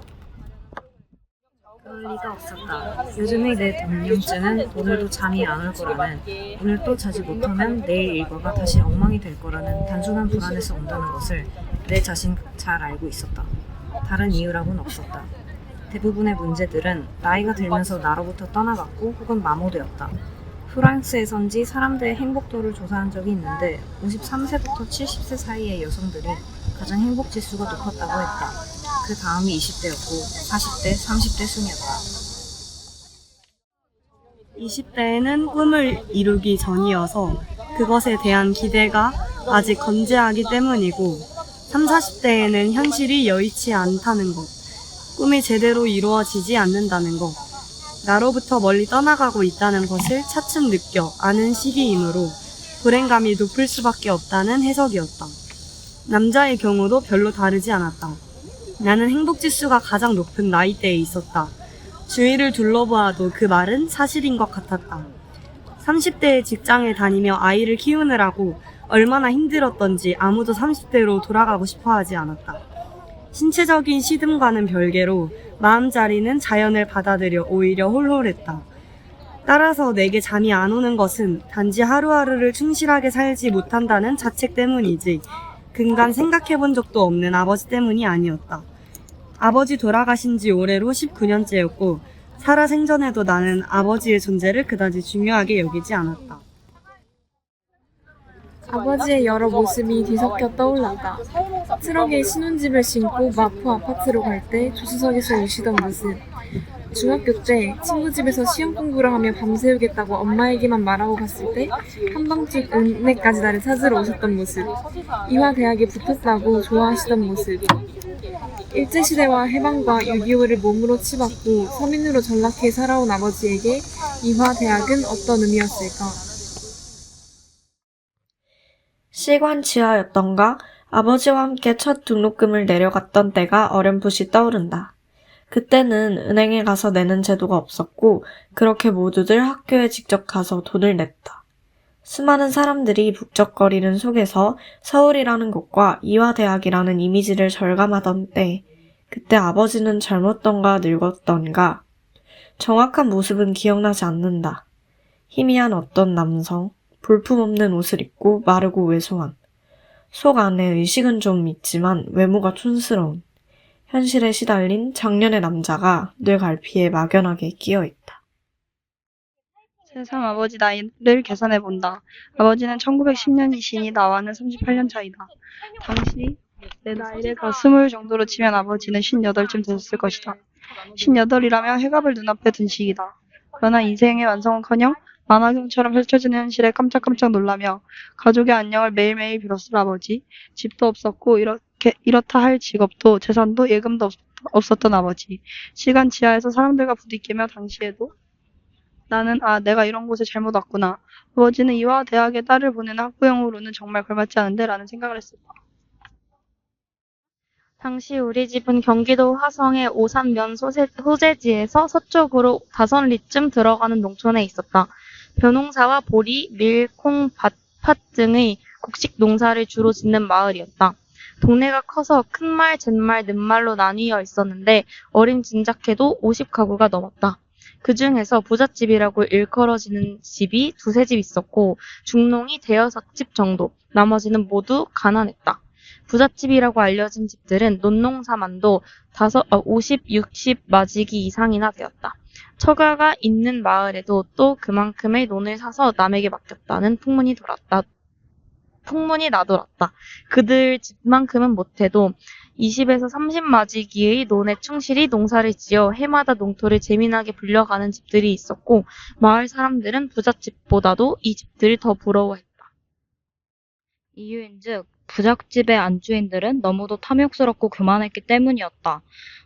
그럴 리가 없었다. 요즘의 내 동명증은 오늘도 잠이 안 올 거라는, 오늘 또 자지 못하면 내일 일과가 다시 엉망이 될 거라는 단순한 불안에서 온다는 것을 내 자신 잘 알고 있었다. 다른 이유라고는 없었다. 대부분의 문제들은 나이가 들면서 나로부터 떠나갔고 혹은 마모되었다. 프랑스에선지 사람들의 행복도를 조사한 적이 있는데 53세부터 70세 사이의 여성들이 가장 행복지수가 높았다고 했다. 그 다음이 20대였고 40대, 30대 순이었다. 20대에는 꿈을 이루기 전이어서 그것에 대한 기대가 아직 건재하기 때문이고 30, 40대에는 현실이 여의치 않다는 것, 꿈이 제대로 이루어지지 않는다는 것, 나로부터 멀리 떠나가고 있다는 것을 차츰 느껴 아는 시기이므로 불행감이 높을 수밖에 없다는 해석이었다. 남자의 경우도 별로 다르지 않았다. 나는 행복지수가 가장 높은 나이대에 있었다. 주위를 둘러보아도 그 말은 사실인 것 같았다. 30대에 직장에 다니며 아이를 키우느라고 얼마나 힘들었던지 아무도 30대로 돌아가고 싶어 하지 않았다. 신체적인 시듬과는 별개로 마음자리는 자연을 받아들여 오히려 홀홀했다. 따라서 내게 잠이 안 오는 것은 단지 하루하루를 충실하게 살지 못한다는 자책 때문이지 근간 생각해본 적도 없는 아버지 때문이 아니었다. 아버지 돌아가신 지 올해로 19년째였고 살아생전에도 나는 아버지의 존재를 그다지 중요하게 여기지 않았다. 아버지의 여러 모습이 뒤섞여 떠올랐다. 트럭에 신혼집을 신고 마포 아파트로 갈 때 조수석에서 우시던 모습. 중학교 때 친구 집에서 시험 공부를 하며 밤새우겠다고 엄마에게만 말하고 갔을 때 한밤중 은혜까지 나를 찾으러 오셨던 모습. 이화대학에 붙었다고 좋아하시던 모습. 일제시대와 해방과 6.25를 몸으로 치받고 서민으로 전락해 살아온 아버지에게 이화대학은 어떤 의미였을까? 시관치하였던가 아버지와 함께 첫 등록금을 내려갔던 때가 어렴풋이 떠오른다. 그때는 은행에 가서 내는 제도가 없었고 그렇게 모두들 학교에 직접 가서 돈을 냈다. 수많은 사람들이 북적거리는 속에서 서울이라는 곳과 이화대학이라는 이미지를 절감하던 때 그때 아버지는 젊었던가 늙었던가 정확한 모습은 기억나지 않는다. 희미한 어떤 남성, 볼품없는 옷을 입고 마르고 왜소한 속 안에 의식은 좀 있지만 외모가 촌스러운 현실에 시달린 장년의 남자가 뇌 갈피에 막연하게 끼어있다. 세상 아버지 나이를 계산해본다. 아버지는 1910년이시니 나와는 38년 차이다. 당시 내 나이를 더 20 정도로 치면 아버지는 58쯤 되셨을 것이다. 58이라면 회갑을 눈앞에 둔 시기다. 그러나 인생의 완성은커녕 만화경처럼 펼쳐지는 현실에 깜짝깜짝 놀라며 가족의 안녕을 매일매일 빌었을 아버지, 집도 없었고 이렇다 할 직업도 재산도 예금도 없었던 아버지, 시간 지하에서 사람들과 부딪히며 당시에도 나는 내가 이런 곳에 잘못 왔구나. 아버지는 이화 대학에 딸을 보내는 학부형으로는 정말 걸맞지 않은데 라는 생각을 했었다. 당시 우리 집은 경기도 화성의 오산면 소재지에서 서쪽으로 5리쯤 들어가는 농촌에 있었다. 벼농사와 보리, 밀, 콩, 팥 등의 곡식 농사를 주로 짓는 마을이었다. 동네가 커서 큰말, 잿말, 는말로 나뉘어 있었는데 어림짐작해도 50가구가 넘었다. 그 중에서 부잣집이라고 일컬어지는 집이 2-3집 있었고 중농이 5-6집 정도, 나머지는 모두 가난했다. 부잣집이라고 알려진 집들은 논농사만도 50, 60 맞이기 이상이나 되었다. 처가가 있는 마을에도 또 그만큼의 논을 사서 남에게 맡겼다는 풍문이 나돌았다. 그들 집만큼은 못해도 20에서 30마지기의 논에 충실히 농사를 지어 해마다 농토를 재미나게 불려가는 집들이 있었고 마을 사람들은 부잣집보다도 이 집들을 더 부러워했다. 이유인즉 부잣집의 안주인들은 너무도 탐욕스럽고 교만했기 때문이었다.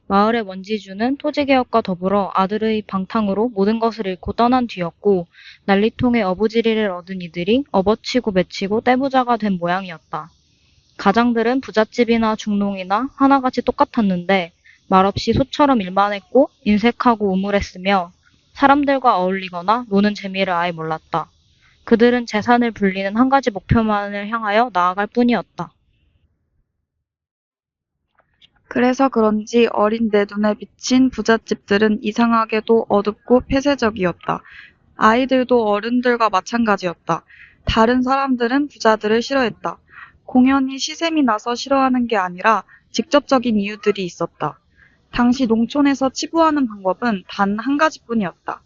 마을의 원지주는 토지개혁과 더불어 아들의 방탕으로 모든 것을 잃고 떠난 뒤였고 난리통의 어부지리를 얻은 이들이 업어치고 매치고 떼부자가 된 모양이었다. 가장들은 부잣집이나 중농이나 하나같이 똑같았는데 말없이 소처럼 일만 했고 인색하고 우물했으며 사람들과 어울리거나 노는 재미를 아예 몰랐다. 그들은 재산을 불리는 한 가지 목표만을 향하여 나아갈 뿐이었다. 그래서 그런지 어린 내 눈에 비친 부잣집들은 이상하게도 어둡고 폐쇄적이었다. 아이들도 어른들과 마찬가지였다. 다른 사람들은 부자들을 싫어했다. 공연히 시샘이 나서 싫어하는 게 아니라 직접적인 이유들이 있었다. 당시 농촌에서 치부하는 방법은 단 한 가지뿐이었다.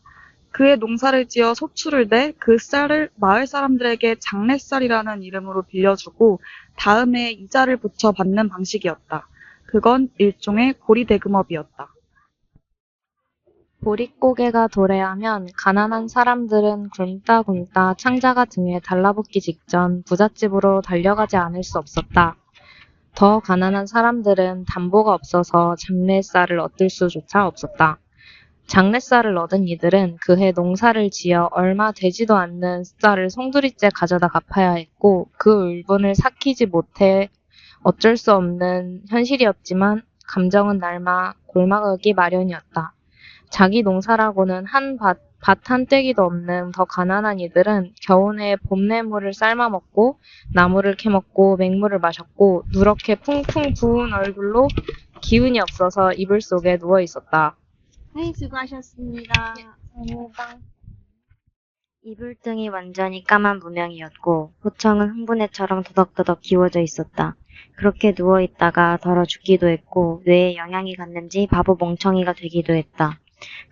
그의 농사를 지어 소출을 내 그 쌀을 마을 사람들에게 장례쌀이라는 이름으로 빌려주고 다음에 이자를 붙여 받는 방식이었다. 그건 일종의 고리대금업이었다. 보릿고개가 도래하면 가난한 사람들은 굶다 창자가 등에 달라붙기 직전 부잣집으로 달려가지 않을 수 없었다. 더 가난한 사람들은 담보가 없어서 장례쌀을 얻을 수조차 없었다. 장례쌀을 얻은 이들은 그해 농사를 지어 얼마 되지도 않는 쌀을 송두리째 가져다 갚아야 했고 그 울분을 삭히지 못해 어쩔 수 없는 현실이었지만 감정은 날마 골마가기 마련이었다. 자기 농사라고는 밭 한 떼기도 없는 더 가난한 이들은 겨우내 봄내물을 삶아먹고 나물을 캐먹고 맹물을 마셨고 누렇게 쿵쿵 부은 얼굴로 기운이 없어서 이불 속에 누워 있었다. 네, 수고하셨습니다. 감사합니다. 이불등이 완전히 까만 무명이었고 호청은 흥분해처럼 더덕더덕 기워져 있었다. 그렇게 누워있다가 더러 죽기도 했고 뇌에 영향이 갔는지 바보 멍청이가 되기도 했다.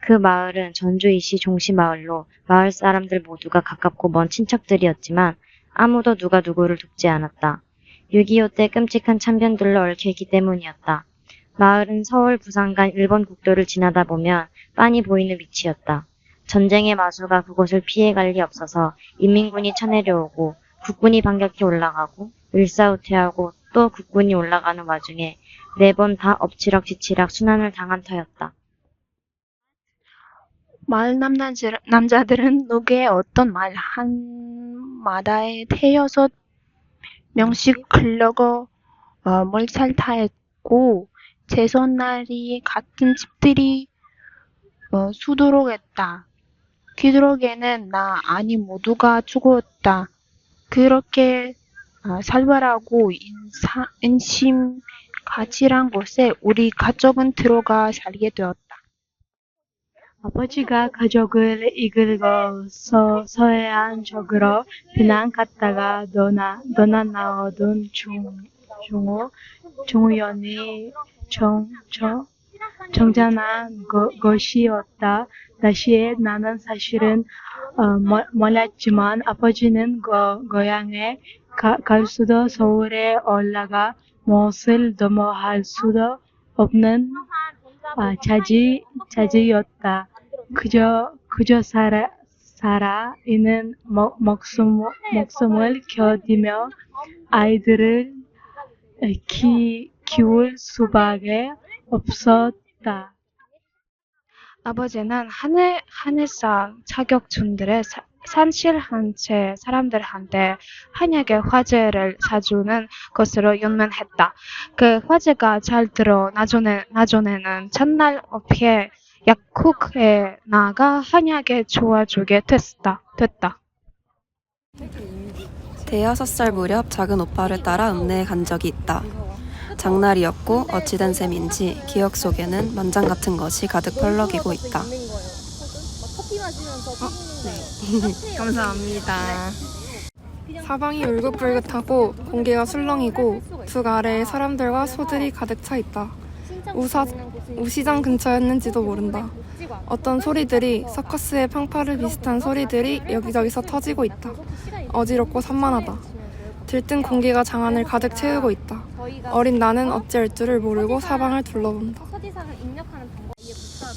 그 마을은 전주이시 종시마을로 마을 사람들 모두가 가깝고 먼 친척들이었지만 아무도 누가 누구를 돕지 않았다. 6.25 때 끔찍한 참변들로 얽혀있기 때문이었다. 마을은 서울, 부산 간 일본 국도를 지나다 보면 빤히 보이는 위치였다. 전쟁의 마수가 그곳을 피해갈 리 없어서 인민군이 쳐내려오고 국군이 반격해 올라가고 일사후퇴하고 또 국군이 올라가는 와중에 4번 다 엎치락뒤치락 순환을 당한 터였다. 마을 남자들은 누구의 어떤 말 한마다에 태여섯 명씩 흘러고 몰살타했고 제삿날이 같은 집들이 수두룩했다. 귀두룩에는 나 아니 모두가 죽었다. 그렇게 살벌하고 인심가치란 곳에 우리 가족은 들어가 살게 되었다. 아버지가 가족을 이끌고서 서해안 쪽으로 비난 갔다가 너나 나오던 종우연이 정전한 것이었다. 다시에 나는 사실은 몰랐지만 아버지는 고향에 갈 수도 서울에 올라가 못을 넘어할 수도 없는 자지였다. 그저 살아 있는 목숨을 겨디며 아이들을 키울 수밖에 없었다. 아버지는 한의사 자격증들을 산실한 채 사람들한테 한약의 화제를 사주는 것으로 유명했다. 그 화제가 잘 들어 나중에는 첫날 업에 약국에 나가 한약에 좋아주게 됐다. 대여섯 살 무렵 작은 오빠를 따라 읍내에 간 적이 있다. 장날이었고 어찌된 셈인지 기억 속에는 만장 같은 것이 가득 펄럭이고 있다. 네. 감사합니다. 사방이 울긋불긋하고 공기가 술렁이고 둑 아래에 사람들과 소들이 가득 차 있다. 우시장 근처였는지도 모른다. 어떤 소리들이 서커스의 팡파르 비슷한 소리들이 여기저기서 터지고 있다. 어지럽고 산만하다. 들뜬 공기가 장안을 가득 채우고 있다. 어린 나는 어찌할 줄을 모르고 사방을 둘러본다.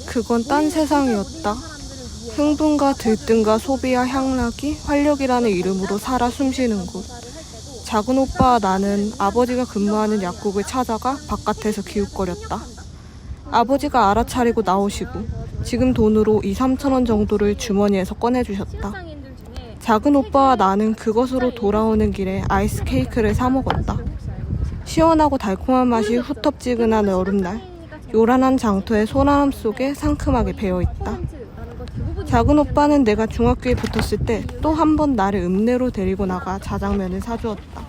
그건 딴 세상이었다. 흥분과 들뜸과 소비와 향락이 활력이라는 이름으로 살아 숨쉬는 곳. 작은 오빠와 나는 아버지가 근무하는 약국을 찾아가 바깥에서 기웃거렸다. 아버지가 알아차리고 나오시고 지금 돈으로 2-3천 원 정도를 주머니에서 꺼내주셨다. 작은 오빠와 나는 그것으로 돌아오는 길에 아이스 케이크를 사 먹었다. 시원하고 달콤한 맛이 후텁지근한 여름날, 요란한 장터의 소나람 속에 상큼하게 배어있다. 작은 오빠는 내가 중학교에 붙었을 때 또 한 번 나를 읍내로 데리고 나가 자장면을 사주었다.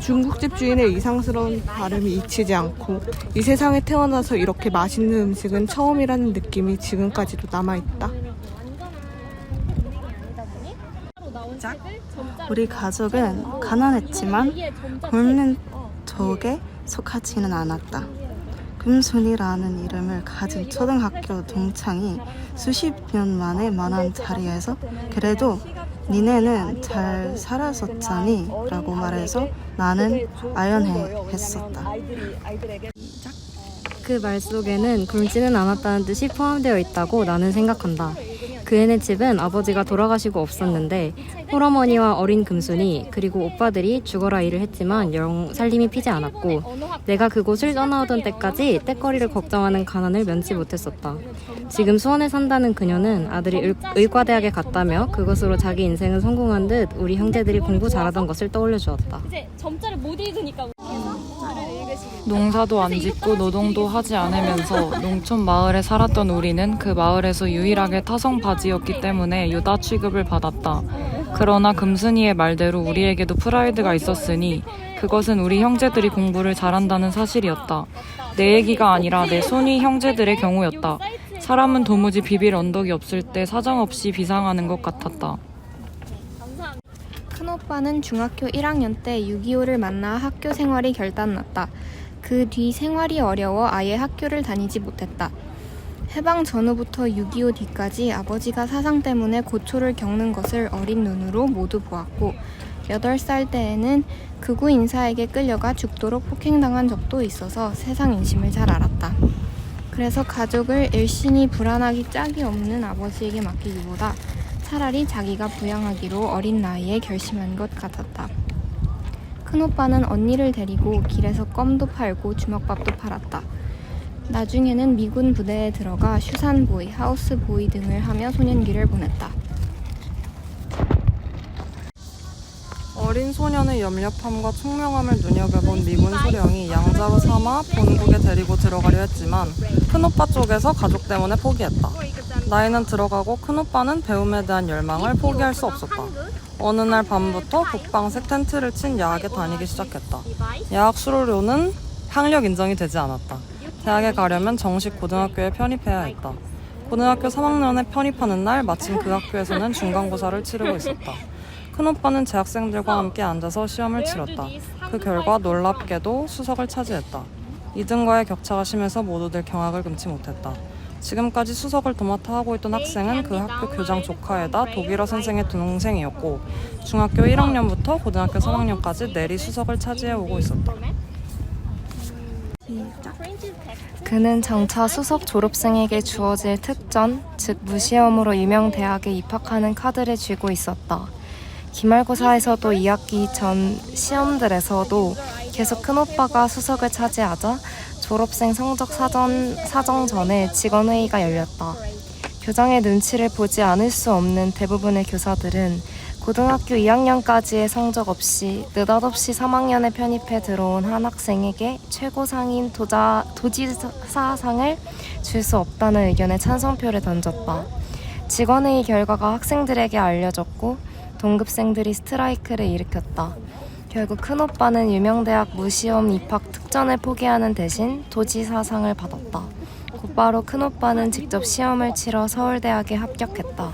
중국집 주인의 이상스러운 발음이 잊히지 않고 이 세상에 태어나서 이렇게 맛있는 음식은 처음이라는 느낌이 지금까지도 남아있다. 우리 가족은 가난했지만 굶는 족에 속하지는 않았다. 금순이라는 이름을 가진 초등학교 동창이 수십 년 만에 만난 자리에서 그래도 니네는 잘 살았었잖니? 라고 말해서 나는 아연했었다. 그 말 속에는 굶지는 않았다는 뜻이 포함되어 있다고 나는 생각한다. 그 애네 집은 아버지가 돌아가시고 없었는데 홀어머니와 어린 금순이 그리고 오빠들이 죽어라 일을 했지만 영 살림이 피지 않았고 내가 그곳을 떠나오던 때까지 때거리를 걱정하는 가난을 면치 못했었다. 지금 수원에 산다는 그녀는 아들이 의과대학에 갔다며 그것으로 자기 인생은 성공한 듯 우리 형제들이 공부 잘하던 것을 떠올려 주었다. 이제 점자를 못 읽으니까 농사도 안 짓고 노동도 하지 않으면서 농촌 마을에 살았던 우리는 그 마을에서 유일하게 타성바지였기 때문에 유다 취급을 받았다. 그러나 금순이의 말대로 우리에게도 프라이드가 있었으니 그것은 우리 형제들이 공부를 잘한다는 사실이었다. 내 얘기가 아니라 내 손위 형제들의 경우였다. 사람은 도무지 비빌 언덕이 없을 때 사정없이 비상하는 것 같았다. 큰오빠는 중학교 1학년 때 6.25를 만나 학교 생활이 결단났다. 그 뒤 생활이 어려워 아예 학교를 다니지 못했다. 해방 전후부터 6.25 뒤까지 아버지가 사상 때문에 고초를 겪는 것을 어린 눈으로 모두 보았고 8살 때에는 극우 인사에게 끌려가 죽도록 폭행당한 적도 있어서 세상 인심을 잘 알았다. 그래서 가족을 일신이 불안하기 짝이 없는 아버지에게 맡기기보다 차라리 자기가 부양하기로 어린 나이에 결심한 것 같았다. 큰오빠는 언니를 데리고 길에서 껌도 팔고 주먹밥도 팔았다. 나중에는 미군 부대에 들어가 슈산보이, 하우스보이 등을 하며 소년기를 보냈다. 어린 소년의 염렵함과 총명함을 눈여겨본 미군 소령이 양자로 삼아 본국에 데리고 들어가려 했지만 큰오빠 쪽에서 가족 때문에 포기했다. 나이는 들어가고 큰오빠는 배움에 대한 열망을 포기할 수 없었다. 어느 날 밤부터 북방색 텐트를 친 야학에 다니기 시작했다. 야학 수료료는 학력 인정이 되지 않았다. 대학에 가려면 정식 고등학교에 편입해야 했다. 고등학교 3학년에 편입하는 날 마침 그 학교에서는 중간고사를 치르고 있었다. 큰오빠는 재학생들과 함께 앉아서 시험을 치렀다. 그 결과 놀랍게도 수석을 차지했다. 2등과의 격차가 심해서 모두들 경악을 금치 못했다. 지금까지 수석을 도맡아 하고 있던 학생은 그 학교 교장 조카에다 독일어 선생의 동생이었고 중학교 1학년부터 고등학교 3학년까지 내리 수석을 차지해오고 있었다. 그는 장차 수석 졸업생에게 주어질 특전, 즉 무시험으로 유명 대학에 입학하는 카드를 쥐고 있었다. 기말고사에서도 2학기 전 시험들에서도 계속 큰오빠가 수석을 차지하자 졸업생 성적 사정 전에 직원회의가 열렸다. 교장의 눈치를 보지 않을 수 없는 대부분의 교사들은 고등학교 2학년까지의 성적 없이 느닷없이 3학년에 편입해 들어온 한 학생에게 최고상인 도지사상을 줄 수 없다는 의견에 찬성표를 던졌다. 직원회의 결과가 학생들에게 알려졌고 동급생들이 스트라이크를 일으켰다. 결국 큰오빠는 유명대학 무시험 입학 특전을 포기하는 대신 도지사상을 받았다. 곧바로 큰오빠는 직접 시험을 치러 서울대학에 합격했다.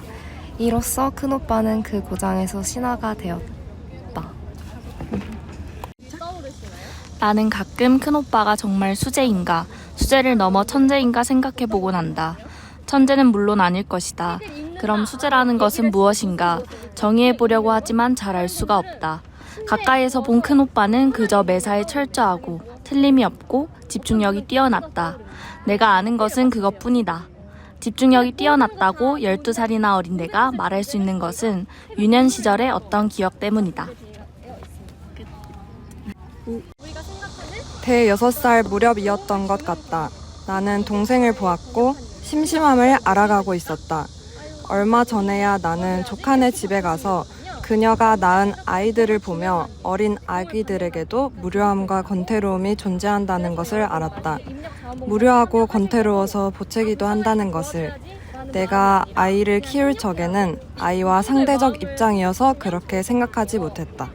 이로써 큰오빠는 그 고장에서 신하가 되었다. 나는 가끔 큰오빠가 정말 수재인가, 수재를 넘어 천재인가 생각해보곤 한다. 천재는 물론 아닐 것이다. 그럼 수재라는 것은 무엇인가? 정의해보려고 하지만 잘 알 수가 없다. 가까이에서 본 큰오빠는 그저 매사에 철저하고 틀림이 없고 집중력이 뛰어났다. 내가 아는 것은 그것뿐이다. 집중력이 뛰어났다고 12살이나 어린 내가 말할 수 있는 것은 유년 시절의 어떤 기억 때문이다. 대여섯 무렵이었던 것 같다. 나는 동생을 보았고 심심함을 알아가고 있었다. 얼마 전에야 나는 조카네 집에 가서 그녀가 낳은 아이들을 보며 어린 아기들에게도 무료함과 권태로움이 존재한다는 것을 알았다. 무료하고 권태로워서 보채기도 한다는 것을. 내가 아이를 키울 적에는 아이와 상대적 입장이어서 그렇게 생각하지 못했다.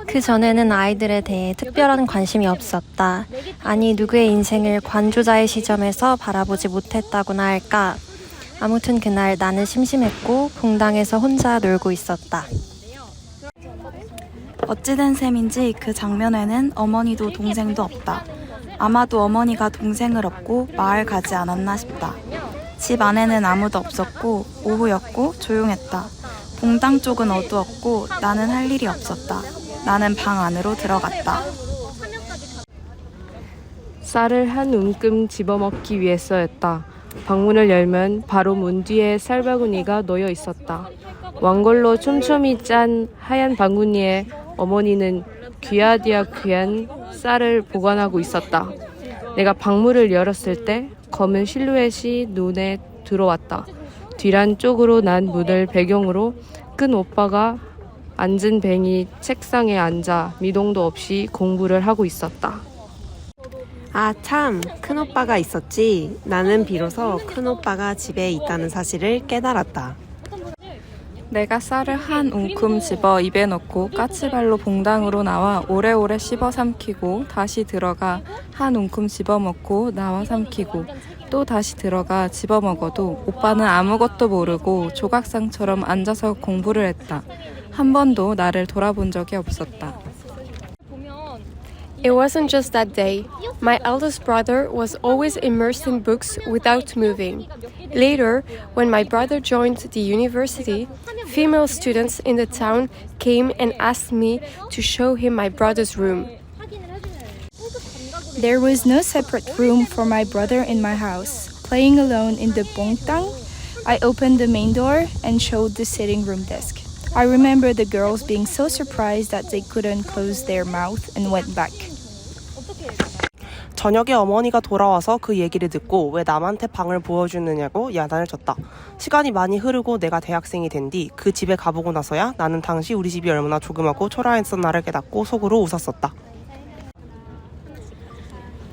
그 전에는 아이들에 대해 특별한 관심이 없었다. 아니, 누구의 인생을 관조자의 시점에서 바라보지 못했다고나 할까. 아무튼 그날 나는 심심했고 공당에서 혼자 놀고 있었다. 어찌된 셈인지 그 장면에는 어머니도 동생도 없다. 아마도 어머니가 동생을 업고 마을 가지 않았나 싶다. 집 안에는 아무도 없었고 오후였고 조용했다. 공당 쪽은 어두웠고 나는 할 일이 없었다. 나는 방 안으로 들어갔다. 쌀을 한 움큼 집어먹기 위해서였다. 방문을 열면 바로 문 뒤에 쌀바구니가 놓여 있었다. 왕걸로 촘촘히 짠 하얀 바구니에 어머니는 귀하디야 귀한 쌀을 보관하고 있었다. 내가 방문을 열었을 때 검은 실루엣이 눈에 들어왔다. 뒤란 쪽으로 난 문을 배경으로 큰 오빠가 앉은 뱅이 책상에 앉아 미동도 없이 공부를 하고 있었다. 아, 참, 큰오빠가 있었지. 나는 비로소 큰오빠가 집에 있다는 사실을 깨달았다. 내가 쌀을 한 움큼 집어 입에 넣고 까치발로 봉당으로 나와 오래오래 씹어 삼키고 다시 들어가 한 움큼 집어 먹고 나와 삼키고 또 다시 들어가 집어 먹어도 오빠는 아무것도 모르고 조각상처럼 앉아서 공부를 했다. 한 번도 나를 돌아본 적이 없었다. It wasn't just that day. My eldest brother was always immersed in books without moving. Later, when my brother joined the university, female students in the town came and asked me to show him my brother's room. There was no separate room for my brother in my house. Playing alone in the bongtang, I opened the main door and showed the sitting room desk. I remember the girls being so surprised that they couldn't close their mouth and went back. 저녁에 어머니가 돌아와서 그 얘기를 듣고 왜 남한테 방을 보여주느냐고 야단을 쳤다. 시간이 많이 흐르고 내가 대학생이 된 뒤 그 집에 가보고 나서야 나는 당시 우리 집이 얼마나 조그맣고 초라했었나를 깨닫고 속으로 웃었었다.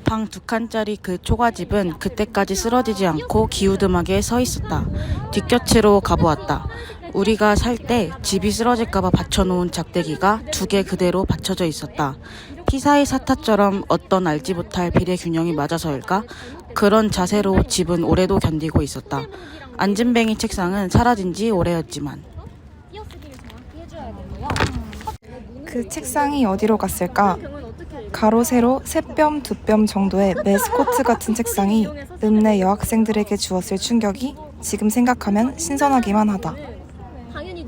방 2칸짜리 그 초가집은 그때까지 쓰러지지 않고 기우듬하게 서 있었다. 뒷곁으로 가보았다. 우리가 살 때 집이 쓰러질까봐 받쳐놓은 작대기가 2개 그대로 받쳐져 있었다. 피사의 사타처럼 어떤 알지 못할 비례균형이 맞아서일까? 그런 자세로 집은 오래도 견디고 있었다. 앉은뱅이 책상은 사라진 지 오래였지만. 그 책상이 어디로 갔을까? 가로 세로 3뼘 2뼘 정도의 메스코트 같은 책상이 읍내 여학생들에게 주었을 충격이 지금 생각하면 신선하기만 하다.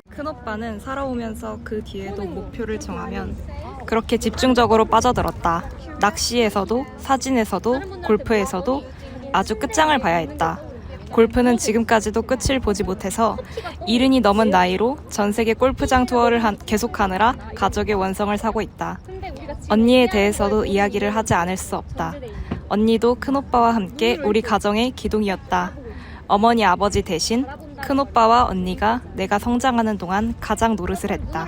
큰오빠는 살아오면서 그 뒤에도 목표를 정하면 그렇게 집중적으로 빠져들었다. 낚시에서도 사진에서도 골프에서도 아주 끝장을 봐야 했다. 골프는 지금까지도 끝을 보지 못해서 70이 넘은 나이로 전세계 골프장 투어를 계속하느라 가족의 원성을 사고 있다. 언니에 대해서도 이야기를 하지 않을 수 없다. 언니도 큰오빠와 함께 우리 가정의 기둥이었다. 어머니 아버지 대신 큰오빠와 언니가 내가 성장하는 동안 가장 노릇을 했다.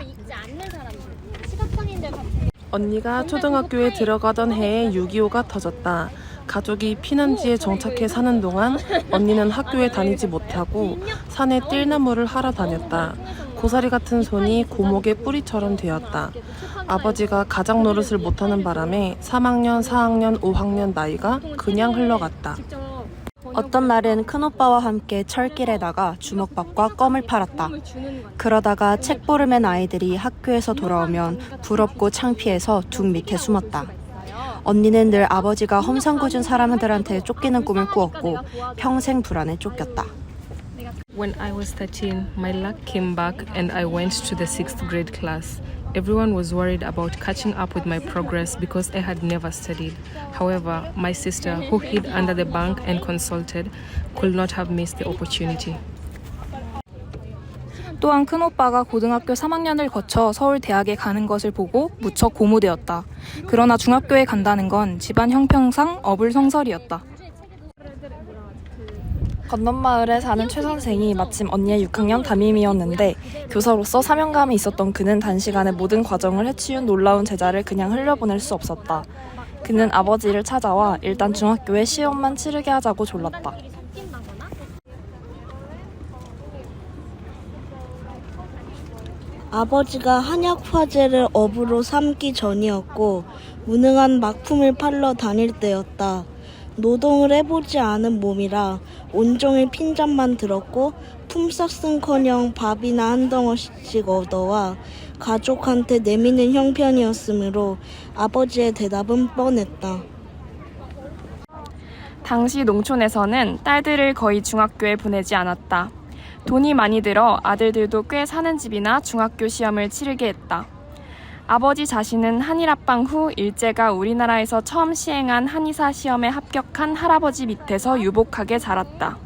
언니가 초등학교에 들어가던 해에 6.25가 터졌다. 가족이 피난지에 정착해 사는 동안 언니는 학교에 다니지 못하고 산에 띨나무를 하러 다녔다. 고사리 같은 손이 고목의 뿌리처럼 되었다. 아버지가 가장 노릇을 못하는 바람에 3학년, 4학년, 5학년 나이가 그냥 흘러갔다. 어떤 날은 큰오빠와 함께 철길에 나가 주먹밥과 껌을 팔았다. 그러다가 책보를 맨 아이들이 학교에서 돌아오면 부럽고 창피해서 둑 밑에 숨었다. 언니는 늘 아버지가 험상궂은 사람들한테 쫓기는 꿈을 꾸었고 평생 불안에 쫓겼다. When I was 13, my luck came back and I went to the 6th grade class. Everyone was worried about catching up with my progress because I had never studied. However, my sister, who hid under the bank and consulted, could not have missed the opportunity. 또한 큰오빠가 고등학교 3학년을 거쳐 서울대학에 가는 것을 보고 무척 고무되었다. 그러나 중학교에 간다는 건 집안 형평상 어불성설이었다. 건넌마을에 사는 최 선생이 마침 언니의 6학년 담임이었는데 교사로서 사명감이 있었던 그는 단시간에 모든 과정을 해치운 놀라운 제자를 그냥 흘려보낼 수 없었다. 그는 아버지를 찾아와 일단 중학교에 시험만 치르게 하자고 졸랐다. 아버지가 한약 화재를 업으로 삼기 전이었고 무능한 막품을 팔러 다닐 때였다. 노동을 해보지 않은 몸이라 온종일 핀잔만 들었고 품삯은커녕 밥이나 한 덩어리씩 얻어와 가족한테 내미는 형편이었으므로 아버지의 대답은 뻔했다. 당시 농촌에서는 딸들을 거의 중학교에 보내지 않았다. 돈이 많이 들어 아들들도 꽤 사는 집이나 중학교 시험을 치르게 했다. 아버지 자신은 한일합방 후 일제가 우리나라에서 처음 시행한 한의사 시험에 합격한 할아버지 밑에서 유복하게 자랐다.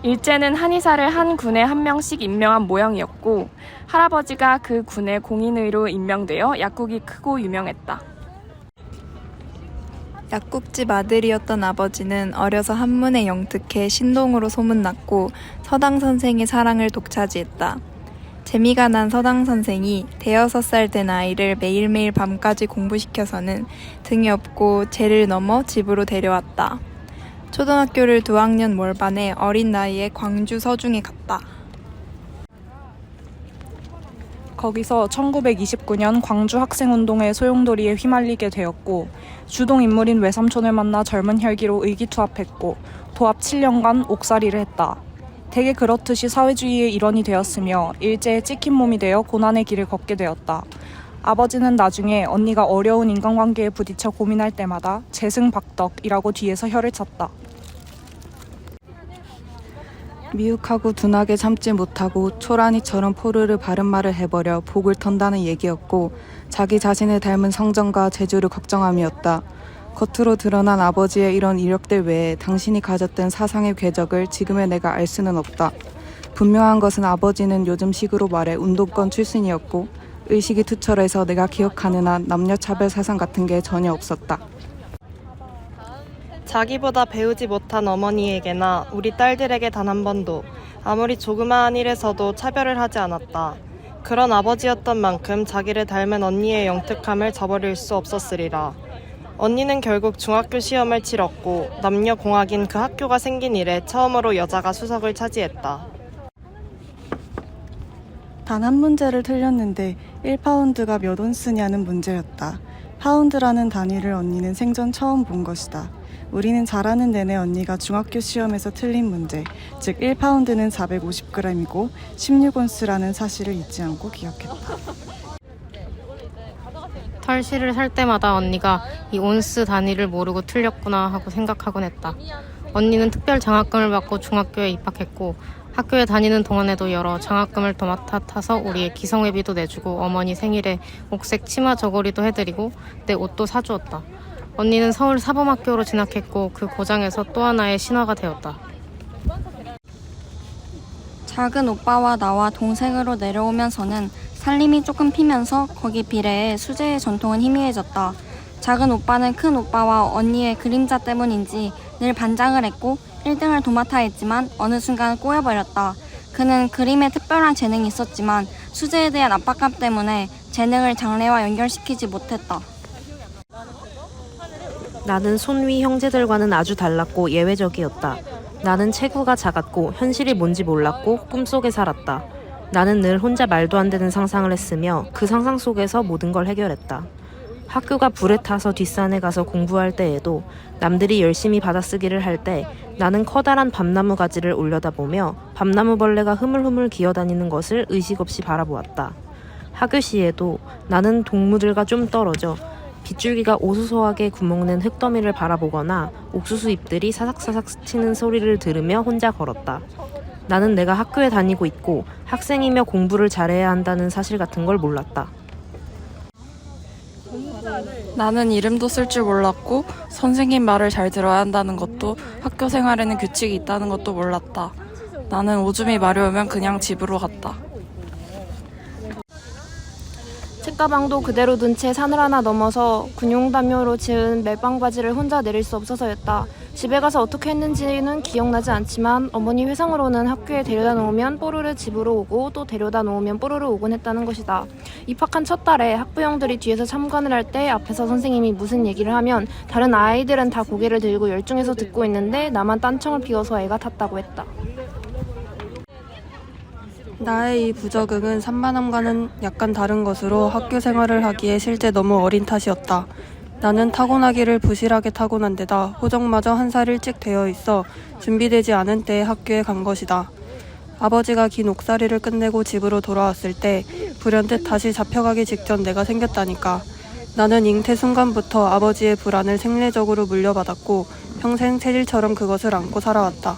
일제는 한의사를 한 군에 한 명씩 임명한 모양이었고 할아버지가 그 군의 공인의로 임명되어 약국이 크고 유명했다. 약국집 아들이었던 아버지는 어려서 한문에 영특해 신동으로 소문났고 서당 선생의 사랑을 독차지했다. 재미가 난 서당 선생이 5살 된 아이를 매일매일 밤까지 공부시켜서는 등이 없고 죄를 넘어 집으로 데려왔다. 초등학교를 2학년 몰반에 어린 나이에 광주 서중에 갔다. 거기서 1929년 광주 학생운동의 소용돌이에 휘말리게 되었고 주동인물인 외삼촌을 만나 젊은 혈기로 의기투합했고 도합 7년간 옥살이를 했다. 대개 그렇듯이 사회주의의 일원이 되었으며 일제에 찍힌 몸이 되어 고난의 길을 걷게 되었다. 아버지는 나중에 언니가 어려운 인간관계에 부딪혀 고민할 때마다 재승박덕이라고 뒤에서 혀를 찼다. 미혹하고 둔하게 참지 못하고 초라니처럼 포르르 바른 말을 해버려 복을 턴다는 얘기였고 자기 자신을 닮은 성정과 재주를 걱정함이었다. 겉으로 드러난 아버지의 이런 이력들 외에 당신이 가졌던 사상의 궤적을 지금의 내가 알 수는 없다. 분명한 것은 아버지는 요즘 식으로 말해 운동권 출신이었고 의식이 투철해서 내가 기억하는 한 남녀차별 사상 같은 게 전혀 없었다. 자기보다 배우지 못한 어머니에게나 우리 딸들에게 단 한 번도 아무리 조그마한 일에서도 차별을 하지 않았다. 그런 아버지였던 만큼 자기를 닮은 언니의 영특함을 저버릴 수 없었으리라. 언니는 결국 중학교 시험을 치렀고 남녀공학인 그 학교가 생긴 이래 처음으로 여자가 수석을 차지했다. 단 한 문제를 틀렸는데 1파운드가 몇 온스냐는 문제였다. 파운드라는 단위를 언니는 생전 처음 본 것이다. 우리는 자라는 내내 언니가 중학교 시험에서 틀린 문제, 즉 1파운드는 450g이고 16온스라는 사실을 잊지 않고 기억했다. 털실을 살 때마다 언니가 이 온스 단위를 모르고 틀렸구나 하고 생각하곤 했다. 언니는 특별 장학금을 받고 중학교에 입학했고 학교에 다니는 동안에도 여러 장학금을 도맡아 타서 우리의 기성회비도 내주고 어머니 생일에 옥색 치마 저고리도 해드리고 내 옷도 사주었다. 언니는 서울 사범학교로 진학했고 그 고장에서 또 하나의 신화가 되었다. 작은 오빠와 나와 동생으로 내려오면서는 살림이 조금 피면서 거기 비례해 수제의 전통은 희미해졌다. 작은 오빠는 큰 오빠와 언니의 그림자 때문인지 늘 반장을 했고 1등을 도맡아 했지만 어느 순간 꼬여버렸다. 그는 그림에 특별한 재능이 있었지만 수제에 대한 압박감 때문에 재능을 장래와 연결시키지 못했다. 나는 손위 형제들과는 아주 달랐고 예외적이었다. 나는 체구가 작았고 현실이 뭔지 몰랐고 꿈속에 살았다. 나는 늘 혼자 말도 안 되는 상상을 했으며 그 상상 속에서 모든 걸 해결했다. 학교가 불에 타서 뒷산에 가서 공부할 때에도 남들이 열심히 받아쓰기를 할 때 나는 커다란 밤나무 가지를 올려다보며 밤나무벌레가 흐물흐물 기어다니는 것을 의식 없이 바라보았다. 하교시에도 나는 동무들과 좀 떨어져 빗줄기가 오수소하게 구멍낸 흙더미를 바라보거나 옥수수 잎들이 사삭사삭 스치는 소리를 들으며 혼자 걸었다. 나는 내가 학교에 다니고 있고 학생이며 공부를 잘해야 한다는 사실 같은 걸 몰랐다. 나는 이름도 쓸 줄 몰랐고 선생님 말을 잘 들어야 한다는 것도 학교 생활에는 규칙이 있다는 것도 몰랐다. 나는 오줌이 마려우면 그냥 집으로 갔다. 책가방도 그대로 둔 채 산을 하나 넘어서 군용담요로 지은 멜빵바지를 혼자 내릴 수 없어서였다. 집에 가서 어떻게 했는지는 기억나지 않지만 어머니 회상으로는 학교에 데려다 놓으면 뽀로로 집으로 오고 또 데려다 놓으면 뽀로로 오곤 했다는 것이다. 입학한 첫 달에 학부형들이 뒤에서 참관을 할 때 앞에서 선생님이 무슨 얘기를 하면 다른 아이들은 다 고개를 들고 열중해서 듣고 있는데 나만 딴청을 피워서 애가 탔다고 했다. 나의 이 부적응은 산만함과는 약간 다른 것으로 학교 생활을 하기에 실제 너무 어린 탓이었다. 나는 타고나기를 부실하게 타고난 데다 호적마저 한 살 일찍 되어 있어 준비되지 않은 때에 학교에 간 것이다. 아버지가 긴 옥살이를 끝내고 집으로 돌아왔을 때 불현듯 다시 잡혀가기 직전 내가 생겼다니까. 나는 잉태 순간부터 아버지의 불안을 생리적으로 물려받았고 평생 체질처럼 그것을 안고 살아왔다.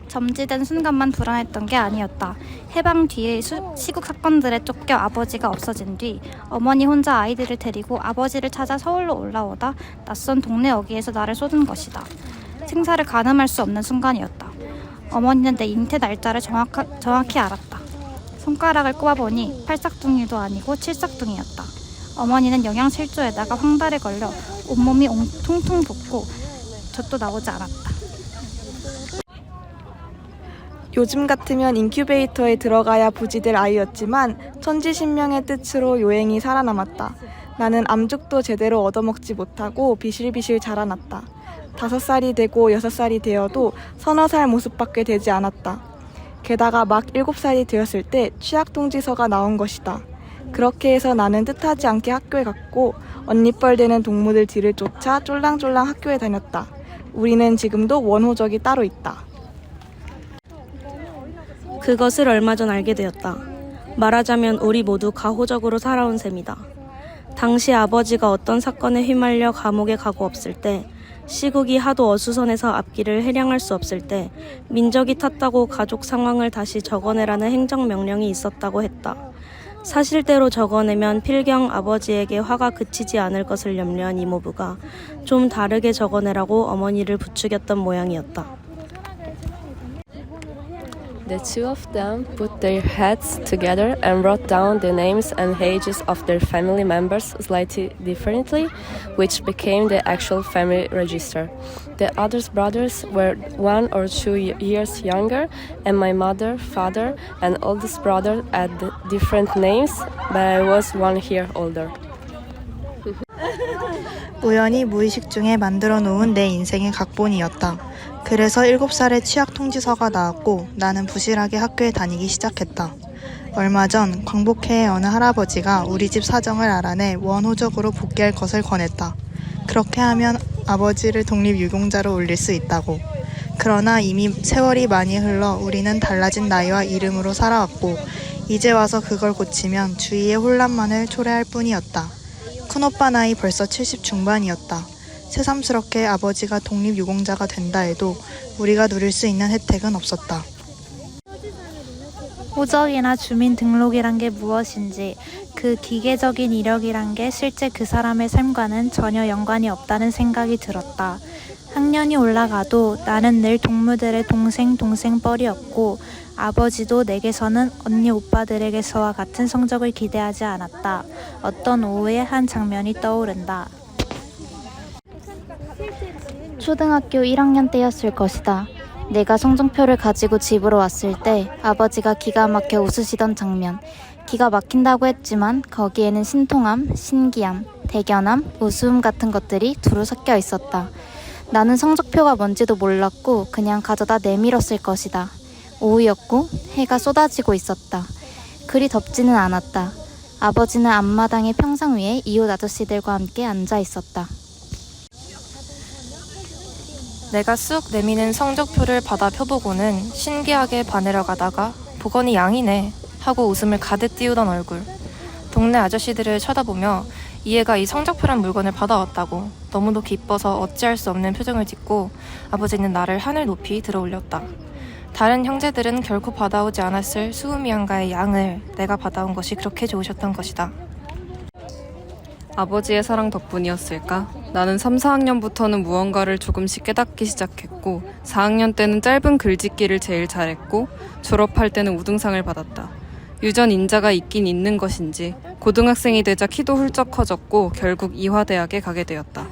점지된 순간만 불안했던 게 아니었다. 해방 뒤에 시국 사건들에 쫓겨 아버지가 없어진 뒤 어머니 혼자 아이들을 데리고 아버지를 찾아 서울로 올라오다 낯선 동네 어귀에서 나를 쏟은 것이다. 생사를 가늠할 수 없는 순간이었다. 어머니는 내 잉태 날짜를 정확히 알았다. 손가락을 꼽아보니 8싹둥이도 아니고 7싹둥이였다. 어머니는 영양실조에다가 황달에 걸려 온몸이 통통 붓고 젖도 나오지 않았다. 요즘 같으면 인큐베이터에 들어가야 부지될 아이였지만 천지신명의 뜻으로 요행이 살아남았다. 나는 암죽도 제대로 얻어먹지 못하고 비실비실 자라났다. 5살이 되고 6살이 되어도 서너 살 모습밖에 되지 않았다. 게다가 막 7살이 되었을 때 취약통지서가 나온 것이다. 그렇게 해서 나는 뜻하지 않게 학교에 갔고 언니뻘 되는 동무들 뒤를 쫓아 쫄랑쫄랑 학교에 다녔다. 우리는 지금도 원호적이 따로 있다. 그것을 얼마 전 알게 되었다. 말하자면 우리 모두 가호적으로 살아온 셈이다. 당시 아버지가 어떤 사건에 휘말려 감옥에 가고 없을 때, 시국이 하도 어수선해서 앞길을 해량할 수 없을 때 민적이 탔다고 가족 상황을 다시 적어내라는 행정명령이 있었다고 했다. 사실대로 적어내면 필경 아버지에게 화가 그치지 않을 것을 염려한 이모부가 좀 다르게 적어내라고 어머니를 부추겼던 모양이었다. The two of them put their heads together and wrote down the names and ages of their family members slightly differently, which became the actual family register. The other brothers were 1 or 2 years younger, and my mother, father, and oldest brother had different names, but I was 1 year older. 우연히 무의식 중에 만들어 놓은 내 인생의 각본이었다. 그래서 7살에 취약통지서가 나왔고 나는 부실하게 학교에 다니기 시작했다. 얼마 전 광복회의 어느 할아버지가 우리 집 사정을 알아내 원호적으로 복귀할 것을 권했다. 그렇게 하면 아버지를 독립유공자로 올릴 수 있다고. 그러나 이미 세월이 많이 흘러 우리는 달라진 나이와 이름으로 살아왔고 이제 와서 그걸 고치면 주위의 혼란만을 초래할 뿐이었다. 큰오빠 나이 벌써 70 중반이었다. 새삼스럽게 아버지가 독립유공자가 된다 해도 우리가 누릴 수 있는 혜택은 없었다. 호적이나 주민등록이란 게 무엇인지, 그 기계적인 이력이란 게 실제 그 사람의 삶과는 전혀 연관이 없다는 생각이 들었다. 학년이 올라가도 나는 늘 동무들의 동생뻘이었고 아버지도 내게서는 언니 오빠들에게서와 같은 성적을 기대하지 않았다. 어떤 오후의 한 장면이 떠오른다. 초등학교 1학년 때였을 것이다. 내가 성적표를 가지고 집으로 왔을 때 아버지가 기가 막혀 웃으시던 장면. 기가 막힌다고 했지만 거기에는 신통함, 신기함, 대견함, 우스움 같은 것들이 두루 섞여 있었다. 나는 성적표가 뭔지도 몰랐고 그냥 가져다 내밀었을 것이다. 오후였고 해가 쏟아지고 있었다. 그리 덥지는 않았다. 아버지는 앞마당의 평상 위에 이웃 아저씨들과 함께 앉아 있었다. 내가 쑥 내미는 성적표를 받아 펴보고는 신기하게 반해러 가다가 보거니 양이네 하고 웃음을 가득 띄우던 얼굴. 동네 아저씨들을 쳐다보며 이 애가 이 성적표란 물건을 받아왔다고 너무도 기뻐서 어찌할 수 없는 표정을 짓고 아버지는 나를 하늘 높이 들어올렸다. 다른 형제들은 결코 받아오지 않았을 수음이양가의 양을 내가 받아온 것이 그렇게 좋으셨던 것이다. 아버지의 사랑 덕분이었을까? 나는 3, 4학년부터는 무언가를 조금씩 깨닫기 시작했고 4학년 때는 짧은 글짓기를 제일 잘했고 졸업할 때는 우등상을 받았다. 유전 인자가 있긴 있는 것인지 고등학생이 되자 키도 훌쩍 커졌고 결국 이화대학에 가게 되었다.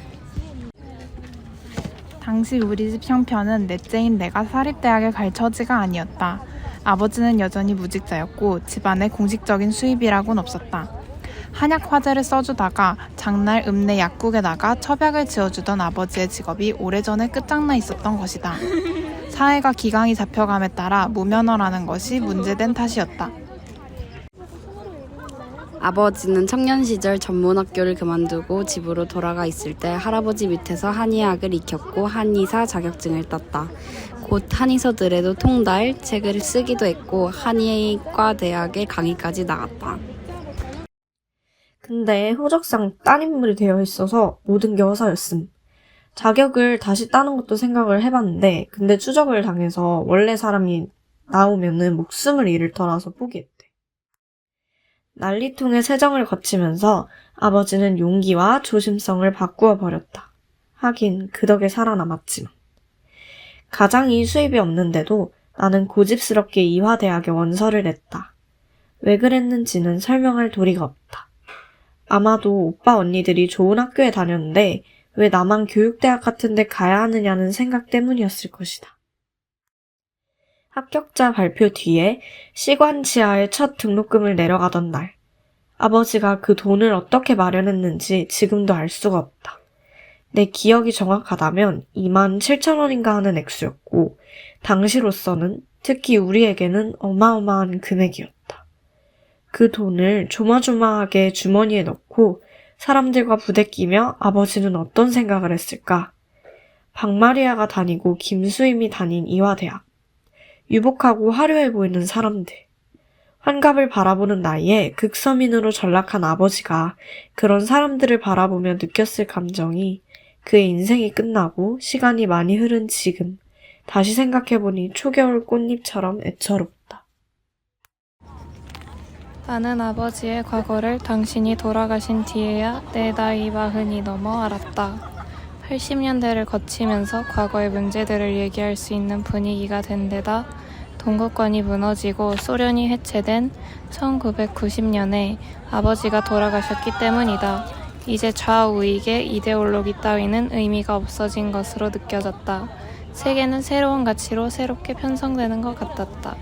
당시 우리 집 형편은 넷째인 내가 사립대학에 갈 처지가 아니었다. 아버지는 여전히 무직자였고 집안에 공식적인 수입이라곤 없었다. 한약 화제를 써주다가 장날 읍내 약국에 나가 처박을 지어주던 아버지의 직업이 오래전에 끝장나 있었던 것이다. 사회가 기강이 잡혀감에 따라 무면허라는 것이 문제된 탓이었다. 아버지는 청년 시절 전문학교를 그만두고 집으로 돌아가 있을 때 할아버지 밑에서 한의학을 익혔고 한의사 자격증을 땄다. 곧 한의사들에도 통달 책을 쓰기도 했고 한의과 대학에 강의까지 나갔다. 근데 호적상 따님물이 되어 있어서 모든 게 허사였음. 자격을 다시 따는 것도 생각을 해봤는데 근데 추적을 당해서 원래 사람이 나오면은 목숨을 잃을 터라서 포기했대. 난리통의 세정을 거치면서 아버지는 용기와 조심성을 바꾸어 버렸다. 하긴 그 덕에 살아남았지만. 가장이 수입이 없는데도 나는 고집스럽게 이화대학에 원서를 냈다. 왜 그랬는지는 설명할 도리가 없다. 아마도 오빠 언니들이 좋은 학교에 다녔는데 왜 나만 교육대학 같은 데 가야 하느냐는 생각 때문이었을 것이다. 합격자 발표 뒤에 시관치하에 첫 등록금을 내려가던 날, 아버지가 그 돈을 어떻게 마련했는지 지금도 알 수가 없다. 내 기억이 정확하다면 27,000원인가 하는 액수였고 당시로서는 특히 우리에게는 어마어마한 금액이었다. 그 돈을 조마조마하게 주머니에 넣고 사람들과 부대끼며 아버지는 어떤 생각을 했을까? 박마리아가 다니고 김수임이 다닌 이화대학. 유복하고 화려해 보이는 사람들. 환갑을 바라보는 나이에 극서민으로 전락한 아버지가 그런 사람들을 바라보며 느꼈을 감정이 그의 인생이 끝나고 시간이 많이 흐른 지금 다시 생각해보니 초겨울 꽃잎처럼 애처롭다. 나는 아버지의 과거를 당신이 돌아가신 뒤에야 내 나이 40이 넘어 알았다. 80년대를 거치면서 과거의 문제들을 얘기할 수 있는 분위기가 된 데다 동구권이 무너지고 소련이 해체된 1990년에 아버지가 돌아가셨기 때문이다. 이제 좌우익의 이데올로기 따위는 의미가 없어진 것으로 느껴졌다. 세계는 새로운 가치로 새롭게 편성되는 것 같았다.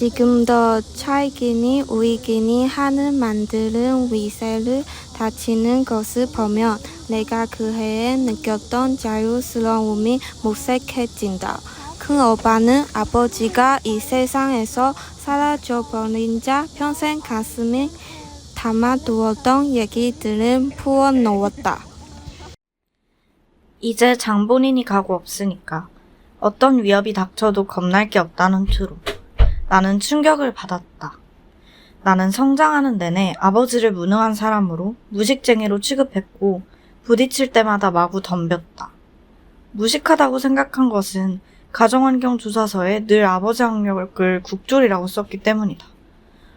지금도 차이기니 우익이니 하는 만드는 위세를 다치는 것을 보면 내가 그 해에 느꼈던 자유스러움이 모색해진다. 큰 오빠는 아버지가 이 세상에서 사라져버린 자 평생 가슴에 담아두었던 얘기들을 풀어놓았다. 이제 장본인이 가고 없으니까 어떤 위협이 닥쳐도 겁날 게 없다는 투로 나는 충격을 받았다. 나는 성장하는 내내 아버지를 무능한 사람으로 무식쟁이로 취급했고 부딪힐 때마다 마구 덤볐다. 무식하다고 생각한 것은 가정환경조사서에 늘 아버지 학력을 국졸이라고 썼기 때문이다.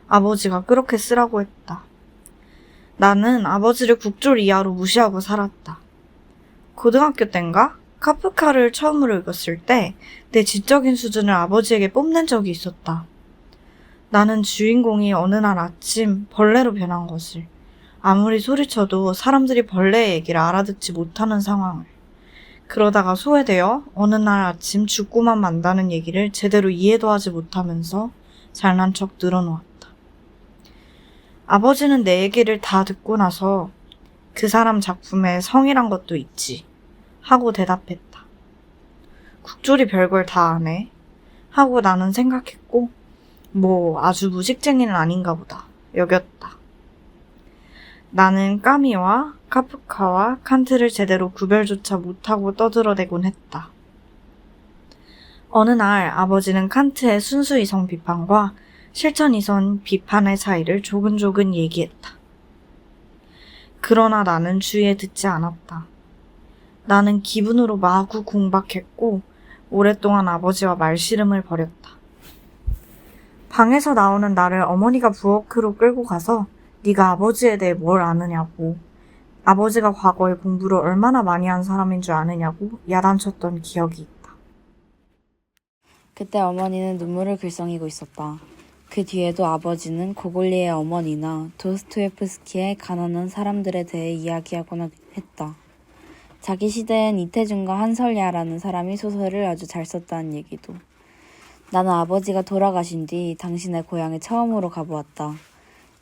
아버지가 그렇게 쓰라고 했다. 나는 아버지를 국졸 이하로 무시하고 살았다. 고등학교 땐가? 카프카를 처음으로 읽었을 때 내 지적인 수준을 아버지에게 뽐낸 적이 있었다. 나는 주인공이 어느 날 아침 벌레로 변한 것을, 아무리 소리쳐도 사람들이 벌레의 얘기를 알아듣지 못하는 상황을, 그러다가 소외되어 어느 날 아침 죽고만 만다는 얘기를 제대로 이해도 하지 못하면서 잘난 척 늘어놓았다. 아버지는 내 얘기를 다 듣고 나서 그 사람 작품에 성이란 것도 있지 하고 대답했다. 국졸이 별걸 다 아네 하고 나는 생각했고 뭐 아주 무식쟁이는 아닌가 보다 여겼다. 나는 까미와 카프카와 칸트를 제대로 구별조차 못하고 떠들어대곤 했다. 어느 날 아버지는 칸트의 순수 이성 비판과 실천 이성 비판의 차이를 조근조근 얘기했다. 그러나 나는 주의에 듣지 않았다. 나는 기분으로 마구 공박했고 오랫동안 아버지와 말씨름을 벌였다. 방에서 나오는 나를 어머니가 부엌으로 끌고 가서 네가 아버지에 대해 뭘 아느냐고, 아버지가 과거에 공부를 얼마나 많이 한 사람인 줄 아느냐고 야단쳤던 기억이 있다. 그때 어머니는 눈물을 글썽이고 있었다. 그 뒤에도 아버지는 고골리의 어머니나 도스토예프스키의 가난한 사람들에 대해 이야기하곤 했다. 자기 시대엔 이태준과 한설야라는 사람이 소설을 아주 잘 썼다는 얘기도. 나는 아버지가 돌아가신 뒤 당신의 고향에 처음으로 가보았다.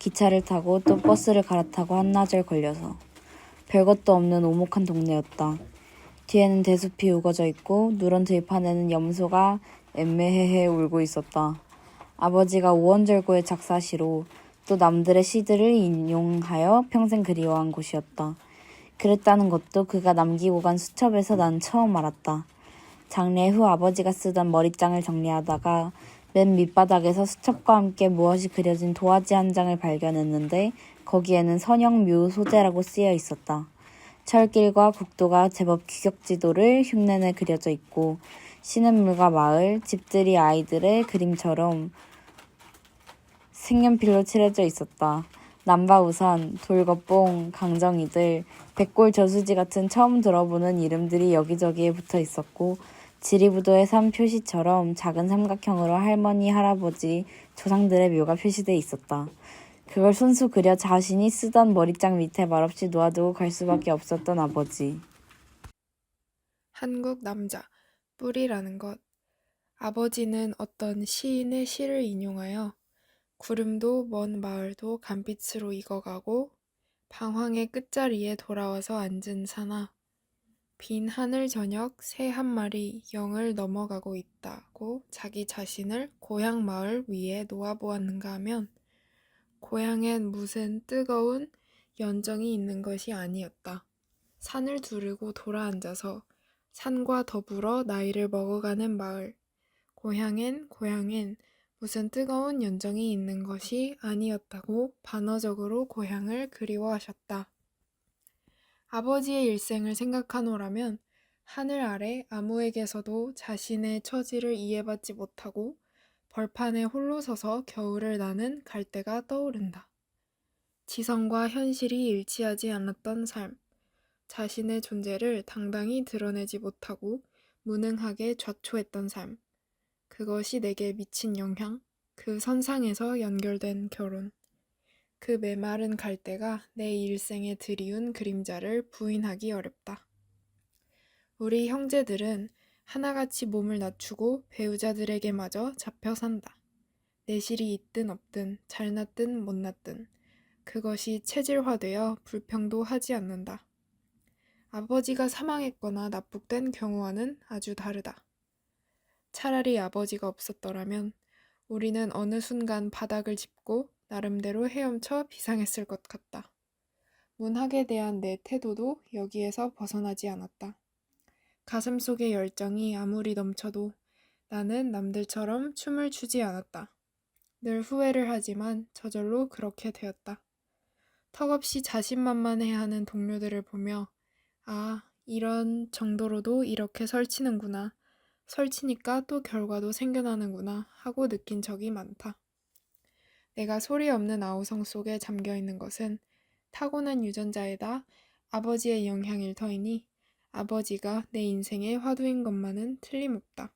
기차를 타고 또 버스를 갈아타고 한나절 걸려서. 별것도 없는 오목한 동네였다. 뒤에는 대숲이 우거져 있고 누런 들판에는 염소가 엠메헤헤 울고 있었다. 아버지가 오원절고의 작사시로 또 남들의 시들을 인용하여 평생 그리워한 곳이었다. 그랬다는 것도 그가 남기고 간 수첩에서 난 처음 알았다. 장례 후 아버지가 쓰던 머리장을 정리하다가 맨 밑바닥에서 수첩과 함께 무엇이 그려진 도화지 한 장을 발견했는데 거기에는 선영묘 소재라고 쓰여 있었다. 철길과 국도가 제법 규격지도를 흉내내 그려져 있고 시냇물과 마을, 집들이 아이들의 그림처럼 색연필로 칠해져 있었다. 남바우산, 돌거뽕, 강정이들, 백골 저수지 같은 처음 들어보는 이름들이 여기저기에 붙어 있었고 지리부도의 산 표시처럼 작은 삼각형으로 할머니, 할아버지, 조상들의 묘가 표시돼 있었다. 그걸 손수 그려 자신이 쓰던 머리장 밑에 말없이 놓아두고 갈 수밖에 없었던 아버지. 한국 남자, 뿌리라는 것. 아버지는 어떤 시인의 시를 인용하여 구름도 먼 마을도 간빛으로 익어가고 방황의 끝자리에 돌아와서 앉은 사나 빈 하늘 저녁 새 한 마리 0을 넘어가고 있다고 자기 자신을 고향 마을 위에 놓아보았는가 하면 고향엔 무슨 뜨거운 연정이 있는 것이 아니었다. 산을 두르고 돌아앉아서 산과 더불어 나이를 먹어가는 마을. 고향엔 무슨 뜨거운 연정이 있는 것이 아니었다고 반어적으로 고향을 그리워하셨다. 아버지의 일생을 생각하노라면 하늘 아래 아무에게서도 자신의 처지를 이해받지 못하고 벌판에 홀로 서서 겨울을 나는 갈대가 떠오른다. 지성과 현실이 일치하지 않았던 삶, 자신의 존재를 당당히 드러내지 못하고 무능하게 좌초했던 삶, 그것이 내게 미친 영향, 그 선상에서 연결된 결혼. 그 메마른 갈대가 내 일생에 들이운 그림자를 부인하기 어렵다. 우리 형제들은 하나같이 몸을 낮추고 배우자들에게마저 잡혀 산다. 내실이 있든 없든 잘났든 못났든 그것이 체질화되어 불평도 하지 않는다. 아버지가 사망했거나 납북된 경우와는 아주 다르다. 차라리 아버지가 없었더라면 우리는 어느 순간 바닥을 짚고 나름대로 헤엄쳐 비상했을 것 같다. 문학에 대한 내 태도도 여기에서 벗어나지 않았다. 가슴속의 열정이 아무리 넘쳐도 나는 남들처럼 춤을 추지 않았다. 늘 후회를 하지만 저절로 그렇게 되었다. 턱없이 자신만만해하는 동료들을 보며 아, 이런 정도로도 이렇게 설치는구나. 설치니까 또 결과도 생겨나는구나 하고 느낀 적이 많다. 내가 소리 없는 아우성 속에 잠겨있는 것은 타고난 유전자에다 아버지의 영향일 터이니 아버지가 내 인생의 화두인 것만은 틀림없다.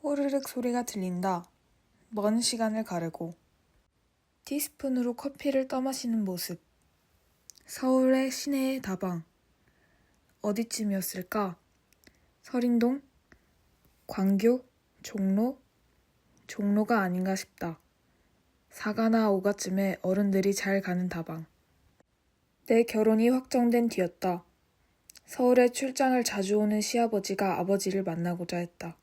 호르륵 소리가 들린다. 먼 시간을 가르고 티스푼으로 커피를 떠마시는 모습. 서울의 시내의 다방. 어디쯤이었을까? 서린동? 광교? 종로? 종로가 아닌가 싶다. 4가나 5가쯤에 어른들이 잘 가는 다방. 내 결혼이 확정된 뒤였다. 서울에 출장을 자주 오는 시아버지가 아버지를 만나고자 했다.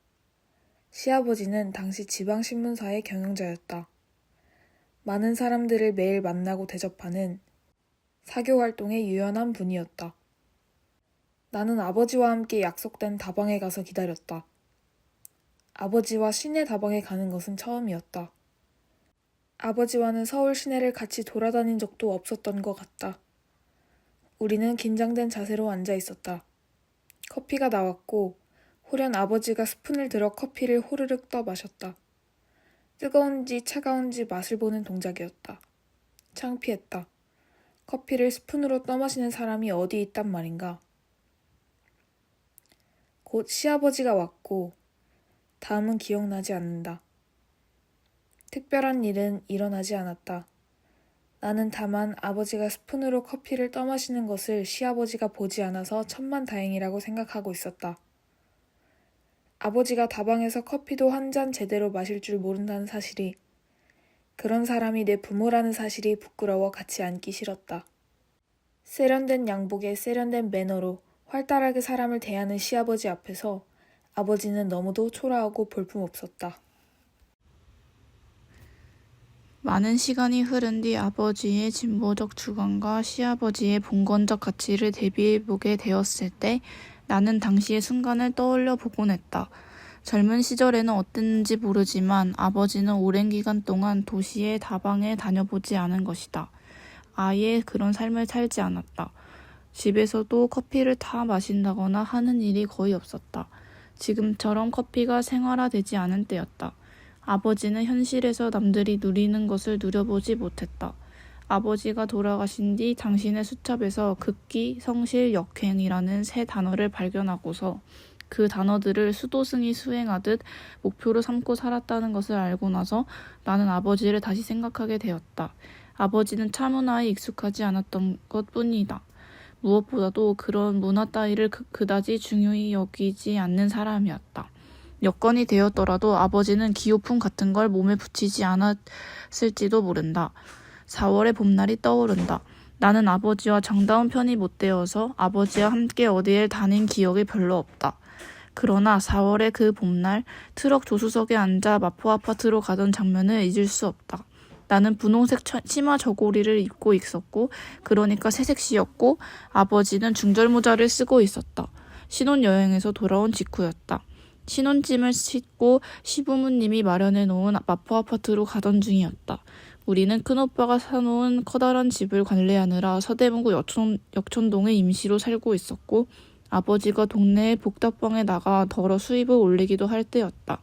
시아버지는 당시 지방신문사의 경영자였다. 많은 사람들을 매일 만나고 대접하는 사교활동에 유연한 분이었다. 나는 아버지와 함께 약속된 다방에 가서 기다렸다. 아버지와 시내 다방에 가는 것은 처음이었다. 아버지와는 서울 시내를 같이 돌아다닌 적도 없었던 것 같다. 우리는 긴장된 자세로 앉아 있었다. 커피가 나왔고 호련 아버지가 스푼을 들어 커피를 호르륵 떠 마셨다. 뜨거운지 차가운지 맛을 보는 동작이었다. 창피했다. 커피를 스푼으로 떠마시는 사람이 어디 있단 말인가. 곧 시아버지가 왔고 다음은 기억나지 않는다. 특별한 일은 일어나지 않았다. 나는 다만 아버지가 스푼으로 커피를 떠마시는 것을 시아버지가 보지 않아서 천만다행이라고 생각하고 있었다. 아버지가 다방에서 커피도 한 잔 제대로 마실 줄 모른다는 사실이, 그런 사람이 내 부모라는 사실이 부끄러워 같이 앉기 싫었다. 세련된 양복에 세련된 매너로 활달하게 사람을 대하는 시아버지 앞에서 아버지는 너무도 초라하고 볼품없었다. 많은 시간이 흐른 뒤 아버지의 진보적 주관과 시아버지의 봉건적 가치를 대비해보게 되었을 때 나는 당시의 순간을 떠올려 보곤 했다. 젊은 시절에는 어땠는지 모르지만 아버지는 오랜 기간 동안 도시의 다방에 다녀보지 않은 것이다. 아예 그런 삶을 살지 않았다. 집에서도 커피를 타 마신다거나 하는 일이 거의 없었다. 지금처럼 커피가 생활화되지 않은 때였다. 아버지는 현실에서 남들이 누리는 것을 누려보지 못했다. 아버지가 돌아가신 뒤 당신의 수첩에서 극기, 성실, 역행이라는 세 단어를 발견하고서 그 단어들을 수도승이 수행하듯 목표로 삼고 살았다는 것을 알고 나서 나는 아버지를 다시 생각하게 되었다. 아버지는 차 문화에 익숙하지 않았던 것뿐이다. 무엇보다도 그런 문화 따위를 그다지 중요히 여기지 않는 사람이었다. 여건이 되었더라도 아버지는 기호품 같은 걸 몸에 붙이지 않았을지도 모른다. 4월의 봄날이 떠오른다. 나는 아버지와 정다운 편이 못 되어서 아버지와 함께 어디에 다닌 기억이 별로 없다. 그러나 4월의 그 봄날 트럭 조수석에 앉아 마포 아파트로 가던 장면을 잊을 수 없다. 나는 분홍색 치마 저고리를 입고 있었고 그러니까 새색시였고 아버지는 중절모자를 쓰고 있었다. 신혼여행에서 돌아온 직후였다. 신혼짐을 싣고 시부모님이 마련해 놓은 마포 아파트로 가던 중이었다. 우리는 큰오빠가 사놓은 커다란 집을 관리하느라 서대문구 역촌동에 임시로 살고 있었고 아버지가 동네의 복덕방에 나가 덜어 수입을 올리기도 할 때였다.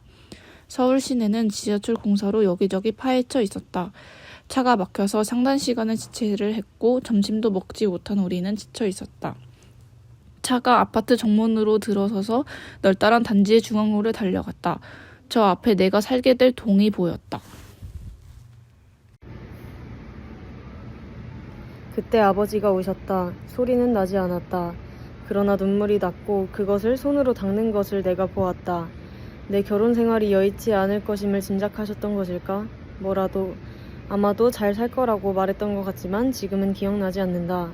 서울 시내는 지하철 공사로 여기저기 파헤쳐 있었다. 차가 막혀서 상당 시간을 지체를 했고 점심도 먹지 못한 우리는 지쳐 있었다. 차가 아파트 정문으로 들어서서 널따란 단지의 중앙로를 달려갔다. 저 앞에 내가 살게 될 동이 보였다. 그때 아버지가 오셨다. 소리는 나지 않았다. 그러나 눈물이 났고 그것을 손으로 닦는 것을 내가 보았다. 내 결혼 생활이 여의치 않을 것임을 짐작하셨던 것일까? 뭐라도 아마도 잘 살 거라고 말했던 것 같지만 지금은 기억나지 않는다.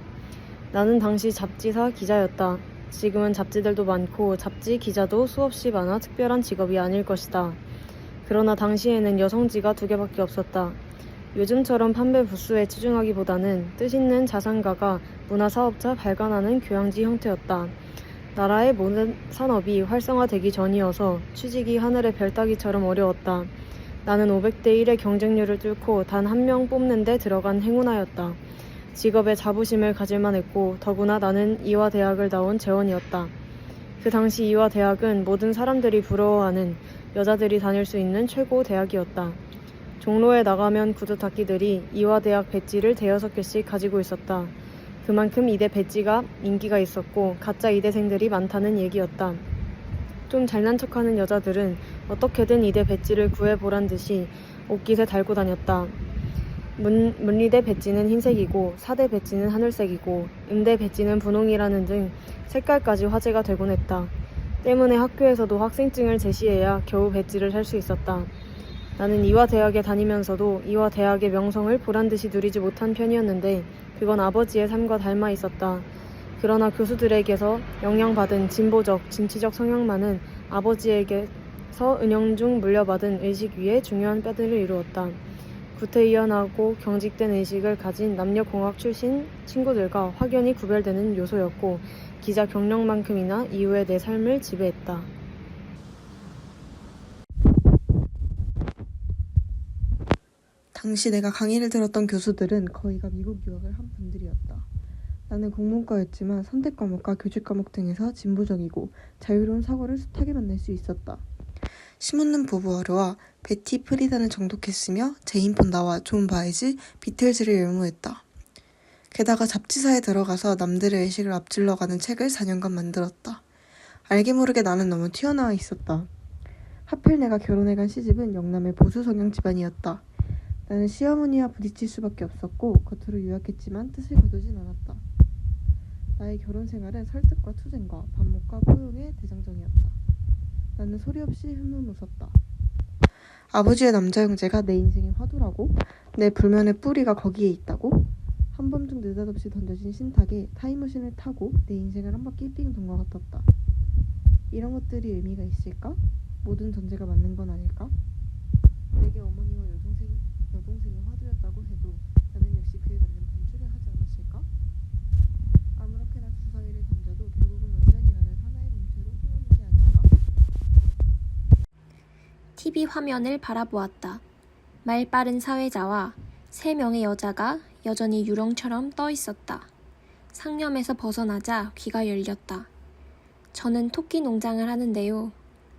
나는 당시 잡지사 기자였다. 지금은 잡지들도 많고 잡지 기자도 수없이 많아 특별한 직업이 아닐 것이다. 그러나 당시에는 여성지가 2개밖에 없었다. 요즘처럼 판매 부수에 치중하기보다는 뜻있는 자산가가 문화사업자 발간하는 교양지 형태였다. 나라의 모든 산업이 활성화되기 전이어서 취직이 하늘의 별 따기처럼 어려웠다. 나는 500대 1의 경쟁률을 뚫고 단 1명 뽑는 데 들어간 행운아였다. 직업에 자부심을 가질만 했고 더구나 나는 이화대학을 나온 재원이었다. 그 당시 이화대학은 모든 사람들이 부러워하는 여자들이 다닐 수 있는 최고 대학이었다. 종로에 나가면 구두 닦이들이 이화대학 배지를 5-6개씩 가지고 있었다. 그만큼 이대 배지가 인기가 있었고 가짜 이대생들이 많다는 얘기였다. 좀 잘난 척하는 여자들은 어떻게든 이대 배지를 구해보란 듯이 옷깃에 달고 다녔다. 문리대 배지는 흰색이고 사대 배지는 하늘색이고 음대 배지는 분홍이라는 등 색깔까지 화제가 되곤 했다. 때문에 학교에서도 학생증을 제시해야 겨우 배지를 살 수 있었다. 나는 이화대학에 다니면서도 이화대학의 명성을 보란듯이 누리지 못한 편이었는데 그건 아버지의 삶과 닮아 있었다. 그러나 교수들에게서 영향받은 진보적, 진취적 성향만은 아버지에게서 은연중 물려받은 의식 위에 중요한 뼈들을 이루었다. 구태의연하고 경직된 의식을 가진 남녀공학 출신 친구들과 확연히 구별되는 요소였고 기자 경력만큼이나 이후의 내 삶을 지배했다. 당시 내가 강의를 들었던 교수들은 거의가 미국 유학을 한 분들이었다. 나는 국문과였지만 선택 과목과 교직 과목 등에서 진보적이고 자유로운 사고를 숱하게 만날 수 있었다. 심웃는 보브와르와 베티 프리단을 정독했으며 제인 폰다와 존 바이즈, 비틀즈를 열무했다. 게다가 잡지사에 들어가서 남들의 의식을 앞질러가는 책을 4년간 만들었다. 알게 모르게 나는 너무 튀어나와 있었다. 하필 내가 결혼해간 시집은 영남의 보수 성향 집안이었다. 나는 시어머니와 부딪힐 수밖에 없었고 겉으로 유약했지만 뜻을 거두진 않았다. 나의 결혼 생활은 설득과 투쟁과 반목과 포용의 대장정이었다. 나는 소리 없이 흠흠 웃었다. 아버지의 남자 형제가 내 인생의 화두라고? 내 불면의 뿌리가 거기에 있다고? 한밤중 느닷없이 던져진 신탁에 타임머신을 타고 내 인생을 한 바퀴 삥 돈 것 같았다. 이런 것들이 의미가 있을까? 모든 전제가 맞는 건 아닐까? 내게 어머니와 여동생의 화두였다고 해도 나는 역시 그에 맞는 반주를 하지 않았을까? 아무렇게나 주사위를 던져도 결국은 완전이라는 하나의 문제로 통하는 게 아닐까? TV 화면을 바라보았다. 말 빠른 사회자와 3명의 여자가 여전히 유령처럼 떠 있었다. 상념에서 벗어나자 귀가 열렸다. 저는 토끼 농장을 하는데요.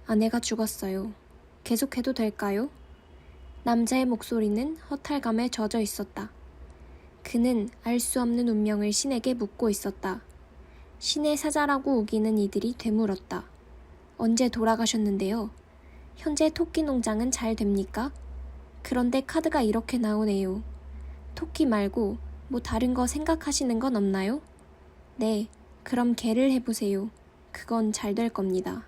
아내가 죽었어요. 계속해도 될까요? 남자의 목소리는 허탈감에 젖어 있었다. 그는 알 수 없는 운명을 신에게 묻고 있었다. 신의 사자라고 우기는 이들이 되물었다. 언제 돌아가셨는데요? 현재 토끼 농장은 잘 됩니까? 그런데 카드가 이렇게 나오네요. 토끼 말고 뭐 다른 거 생각하시는 건 없나요? 네, 그럼 개를 해보세요. 그건 잘 될 겁니다.